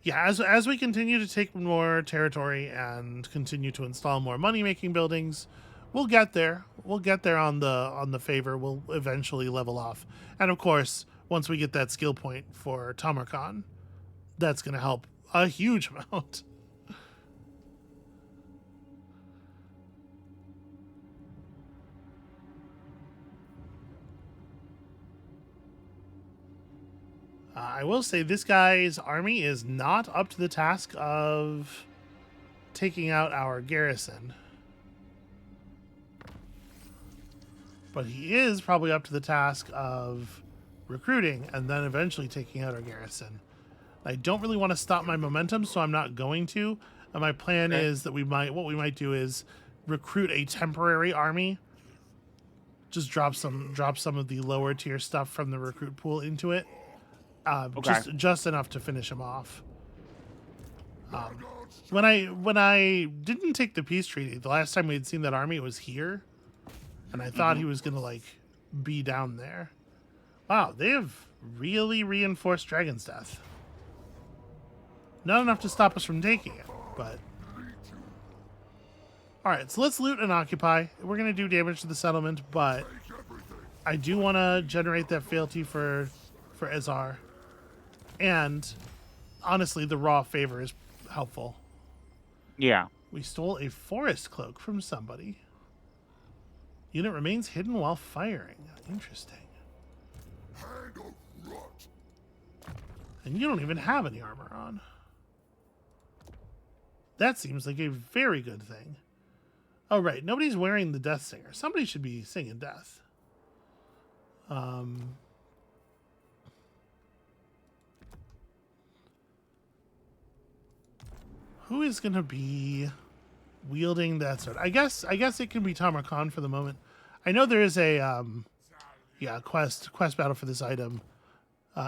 Yeah, as we continue to take more territory and continue to install more money making buildings, we'll get there. We'll get there on the favor. We'll eventually level off, and of course, once we get that skill point for Tamarkan, that's going to help a huge amount. I will say this guy's army is not up to the task of taking out our garrison. But he is probably up to the task of recruiting and then eventually taking out our garrison. I don't really want to stop my momentum, so I'm not going to. And my plan is that what we might do is recruit a temporary army. Just drop some of the lower tier stuff from the recruit pool into it. Just enough to finish him off. When I didn't take the peace treaty, the last time we had seen that army was here, and I thought he was gonna be down there. Wow, they have really reinforced Dragon's Death. Not enough to stop us from taking it, but all right. So let's loot and occupy. We're gonna do damage to the settlement, but I do want to generate that fealty for Ezar. And honestly, the raw favor is helpful. Yeah. We stole a forest cloak from somebody. Unit remains hidden while firing. Interesting. Hand of rot. And you don't even have any armor on. That seems like a very good thing. Oh, right. Nobody's wearing the Death Singer. Somebody should be singing death. Who is going to be wielding that sword? I guess it can be Tamarkan for the moment. I know there is a quest battle for this item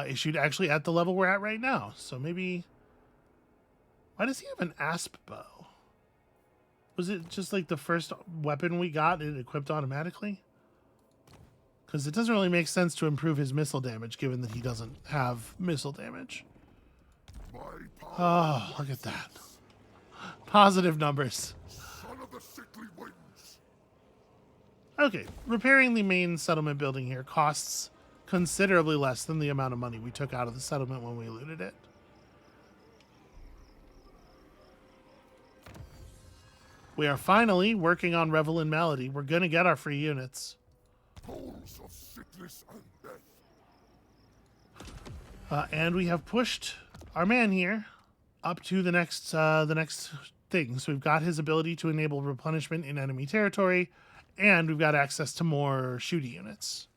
issued actually at the level we're at right now. So maybe, why does he have an asp bow? Was it just like the first weapon we got it equipped automatically? Because it doesn't really make sense to improve his missile damage given that he doesn't have missile damage. Oh, look at that. Positive numbers. Son of the sickly winds. Okay, repairing the main settlement building here costs considerably less than the amount of money we took out of the settlement when we looted it. We are finally working on Revel in Malady. We're going to get our free units. Holes of sickness and death. And we have pushed our man here up to the next thing. So we've got his ability to enable replenishment in enemy territory, and we've got access to more shooty units.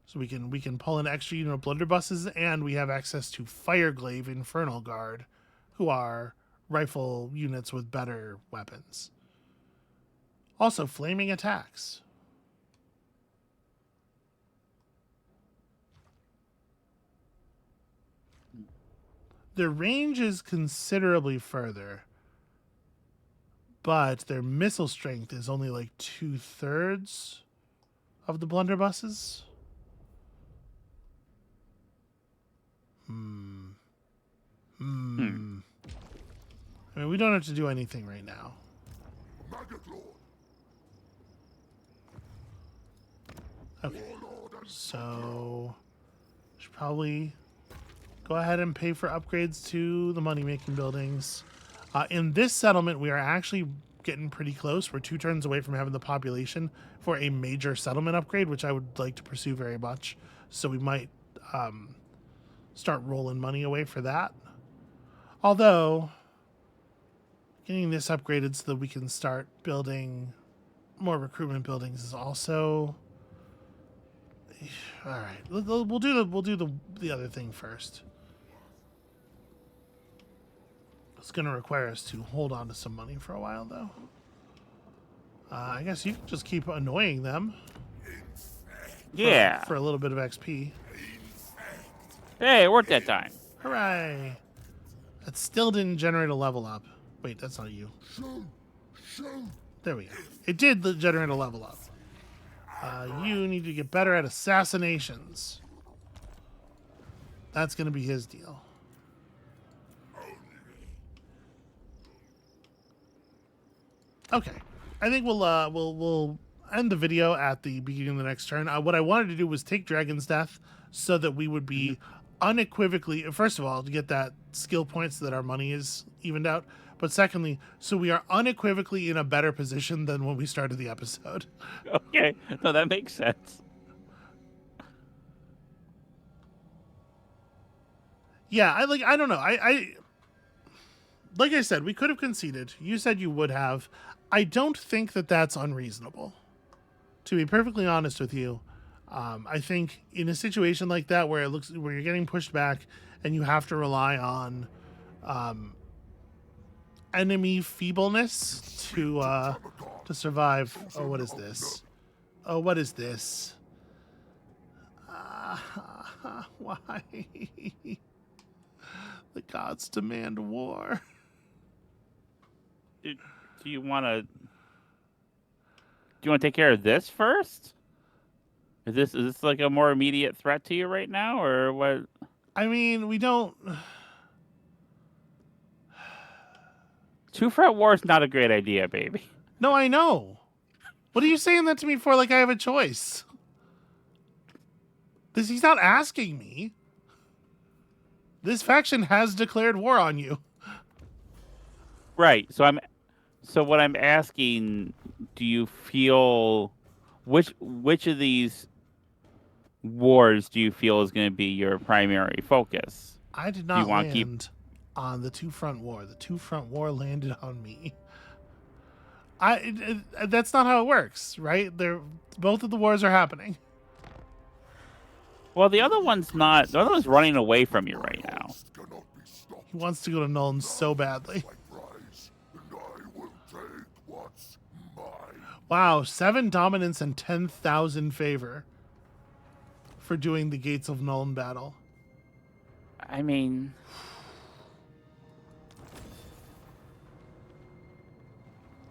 So we can pull an extra unit of blunderbusses, and we have access to Fireglaive Infernal Guard, who are rifle units with better weapons. Also, flaming attacks. Their range is considerably further, but their missile strength is only like 2/3 of the blunderbusses. I mean, we don't have to do anything right now. Maggot Lord. Okay, so should probably go ahead and pay for upgrades to the money-making buildings. In this settlement, we are actually getting pretty close. We're 2 turns away from having the population for a major settlement upgrade, which I would like to pursue very much. So we might start rolling money away for that. Although, getting this upgraded so that we can start building more recruitment buildings is also All right, we'll do the other thing first. It's going to require us to hold on to some money for a while, though. I guess you can just keep annoying them. Yeah. For a little bit of XP. Hey, it worked that time. Hooray! That still didn't generate a level up. Wait, that's not you. There we go. It did generate a level up. You need to get better at assassinations. That's going to be his deal. Okay, I think we'll end the video at the beginning of the next turn. What I wanted to do was take Dragon's Death so that we would be unequivocally, first of all, to get that skill point so that our money is evened out, but secondly, so we are unequivocally in a better position than when we started the episode. Okay, no, that makes sense. Yeah, I don't know. I like I said, we could have conceded. You said you would have. I don't think that that's unreasonable. To be perfectly honest with you, I think in a situation like that where where you're getting pushed back and you have to rely on enemy feebleness to survive. Oh, what is this? Oh, what is this? Why? The gods demand war. Do you want to? Do you want to take care of this first? Is this like a more immediate threat to you right now, or what? I mean, we don't. Two-front war is not a great idea, baby. No, I know. What are you saying that to me for? Like I have a choice. He's not asking me. This faction has declared war on you. Right. So what I'm asking, do you feel which of these wars do you feel is going to be your primary focus? I did not land on the two-front war. The two-front war landed on me. That's not how it works, right? Both of the wars are happening. Well, the other one's not. The other one's running away from you right now. He wants to go to Nuln so badly. Wow, 7 dominance and 10,000 favor for doing the Gates of Nuln battle. I mean,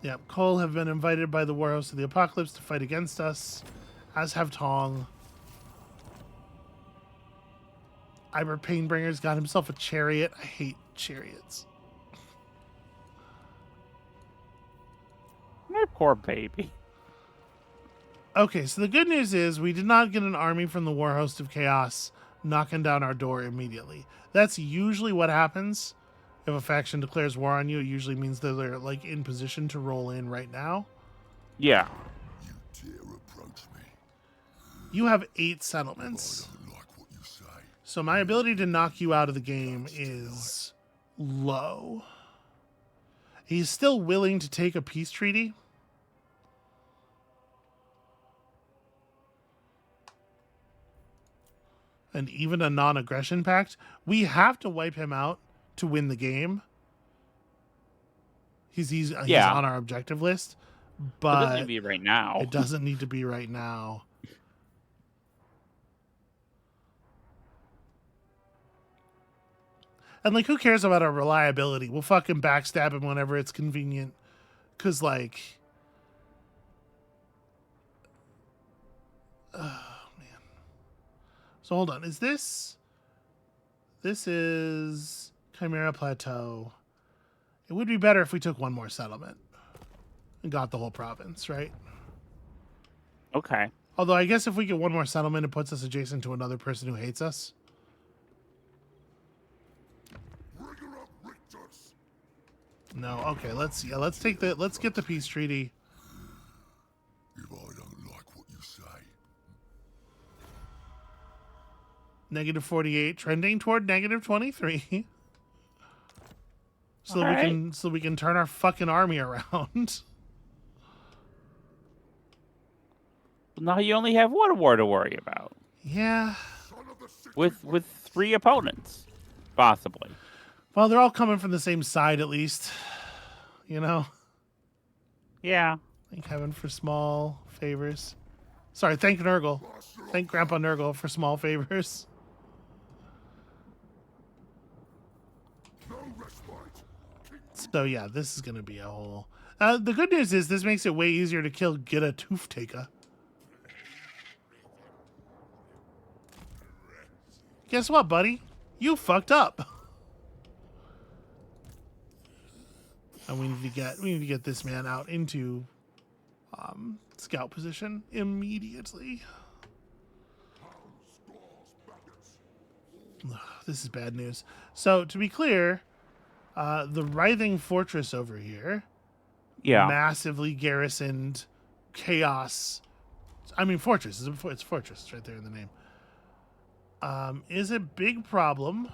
yeah, Cole have been invited by the War Host of the Apocalypse to fight against us, as have Tong. Iber Painbringer's got himself a chariot. I hate chariots. my poor baby. Okay, so the good news is we did not get an army from the War Host of Chaos knocking down our door immediately. That's usually what happens if a faction declares war on you. It usually means that they're like in position to roll in right now. Yeah. You dare approach me. You have 8 settlements. I don't like what you say. So my ability to knock you out of the game is low. He's still willing to take a peace treaty. And even a non-aggression pact. We have to wipe him out to win the game. He's on our objective list. But it doesn't need to be right now. It doesn't need to be right now. And, like, who cares about our reliability? We'll fucking backstab him whenever it's convenient. Because, like... Oh, man. So, hold on. Is this... This is Chimera Plateau. It would be better if we took one more settlement. And got the whole province, right? Okay. Although, I guess if we get one more settlement, it puts us adjacent to another person who hates us. No, okay, let's get the peace treaty. If I don't like what you say, -48, trending toward -23. So that we can turn our fucking army around. Now you only have one war to worry about. Yeah. Son of the city with 3 opponents, possibly. Well, they're all coming from the same side, at least. You know? Yeah. Thank heaven for small favors. Sorry, thank Nurgle. Thank Grandpa Nurgle for small favors. no respite. So yeah, this is gonna be a whole. The good news is this makes it way easier to kill get a tooth taker. Guess what, buddy? You fucked up. And we need to get this man out into scout position immediately. Ugh, this is bad news. So to be clear, the writhing fortress over here, Yeah. massively garrisoned chaos. I mean, fortress. It's fortress. It's right there in the name. Is a big problem.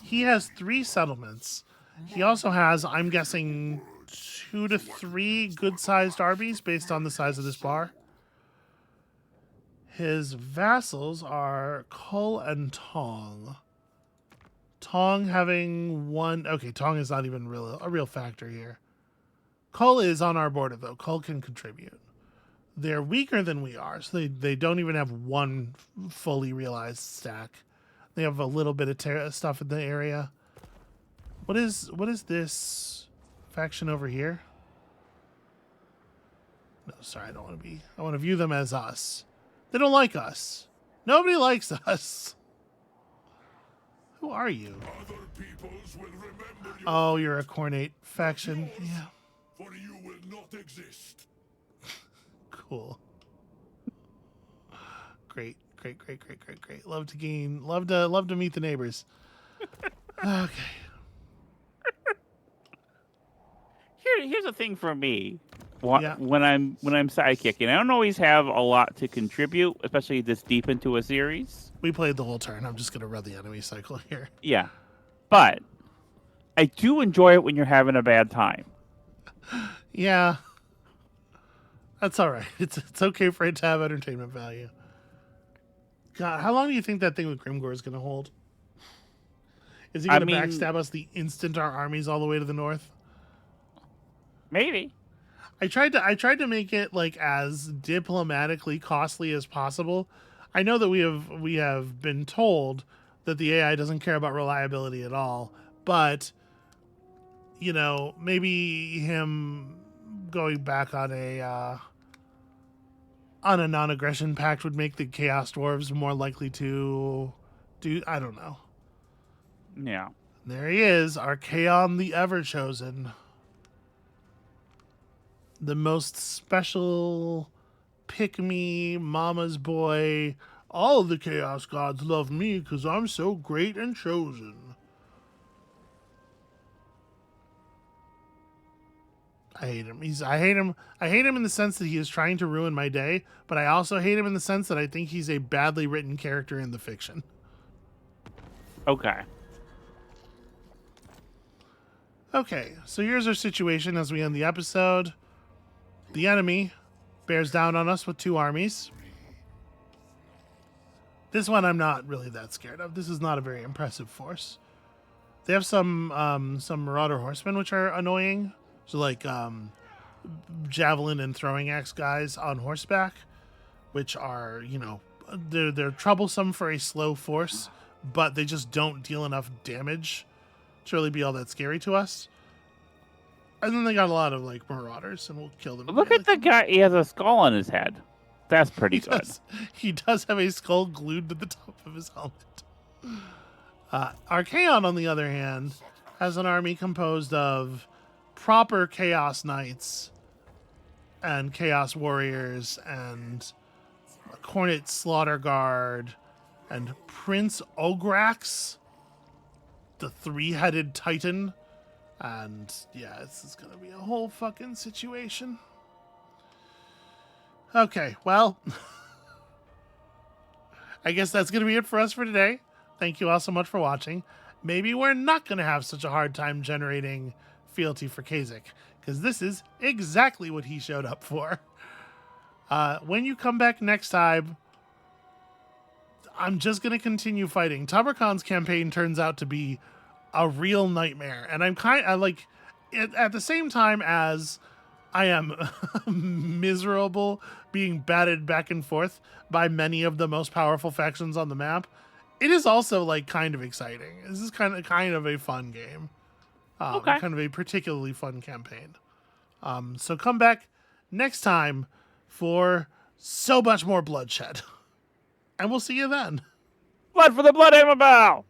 He has 3 settlements. He also has, I'm guessing, 2 to 3 good-sized armies based on the size of this bar. His vassals are Kull and Tong. Tong having 1... Okay, Tong is not even a real factor here. Kull is on our border, though. Kull can contribute. They're weaker than we are, so they don't even have 1 fully realized stack. They have a little bit of stuff in the area. What is this faction over here? No, sorry, I don't want to be. I want to view them as us. They don't like us. Nobody likes us. Who are you? Other peoples will remember you, Oh, you're a Cornate faction. Yeah, for you will not exist. cool. Great. Love to meet the neighbors. Okay. Here's the thing for me. Yeah. When I'm sidekicking, I don't always have a lot to contribute, especially this deep into a series. We played the whole turn. I'm just gonna run the enemy cycle here. Yeah. But I do enjoy it when you're having a bad time. Yeah. That's all right. It's okay for it to have entertainment value. God, how long do you think that thing with Grimgor is going to hold? Is he going to backstab us the instant our army's all the way to the north? Maybe. I tried to make it like as diplomatically costly as possible. I know that we have been told that the AI doesn't care about reliability at all, but you know, maybe him going back on a non-aggression pact would make the Chaos Dwarves more likely to do. I don't know. Yeah. There he is, Archaon the Ever-Chosen. The most special pick-me, mama's boy. All of the Chaos Gods love me because I'm so great and chosen. I hate him. I hate him in the sense that he is trying to ruin my day, but I also hate him in the sense that I think he's a badly written character in the fiction. Okay. Okay, so here's our situation as we end the episode. The enemy bears down on us with 2 armies. This one I'm not really that scared of. This is not a very impressive force. They have some Marauder Horsemen, which are annoying. So like javelin and throwing axe guys on horseback, which are, you know, they're troublesome for a slow force, but they just don't deal enough damage to really be all that scary to us. And then they got a lot of like marauders, and we'll kill them. Look at the guy. He has a skull on his head. That's pretty good. He does have a skull glued to the top of his helmet. Archaon, on the other hand, has an army composed of proper Chaos Knights and Chaos Warriors and a Cornet Slaughter Guard and Prince Ograx, the 3-headed Titan. And yeah, this is going to be a whole fucking situation. Okay, well, I guess that's going to be it for us for today. Thank you all so much for watching. Maybe we're not going to have such a hard time generating fealty for Kasich, because this is exactly what he showed up for. When you come back next time, I'm just going to continue fighting. Tabarkan's campaign turns out to be a real nightmare. And I'm at the same time as I am miserable being batted back and forth by many of the most powerful factions on the map, it is also like kind of exciting. This is kind of a fun game. Okay. Kind of a particularly fun campaign. So come back next time for so much more bloodshed. And we'll see you then. Blood for the blood, Amabel!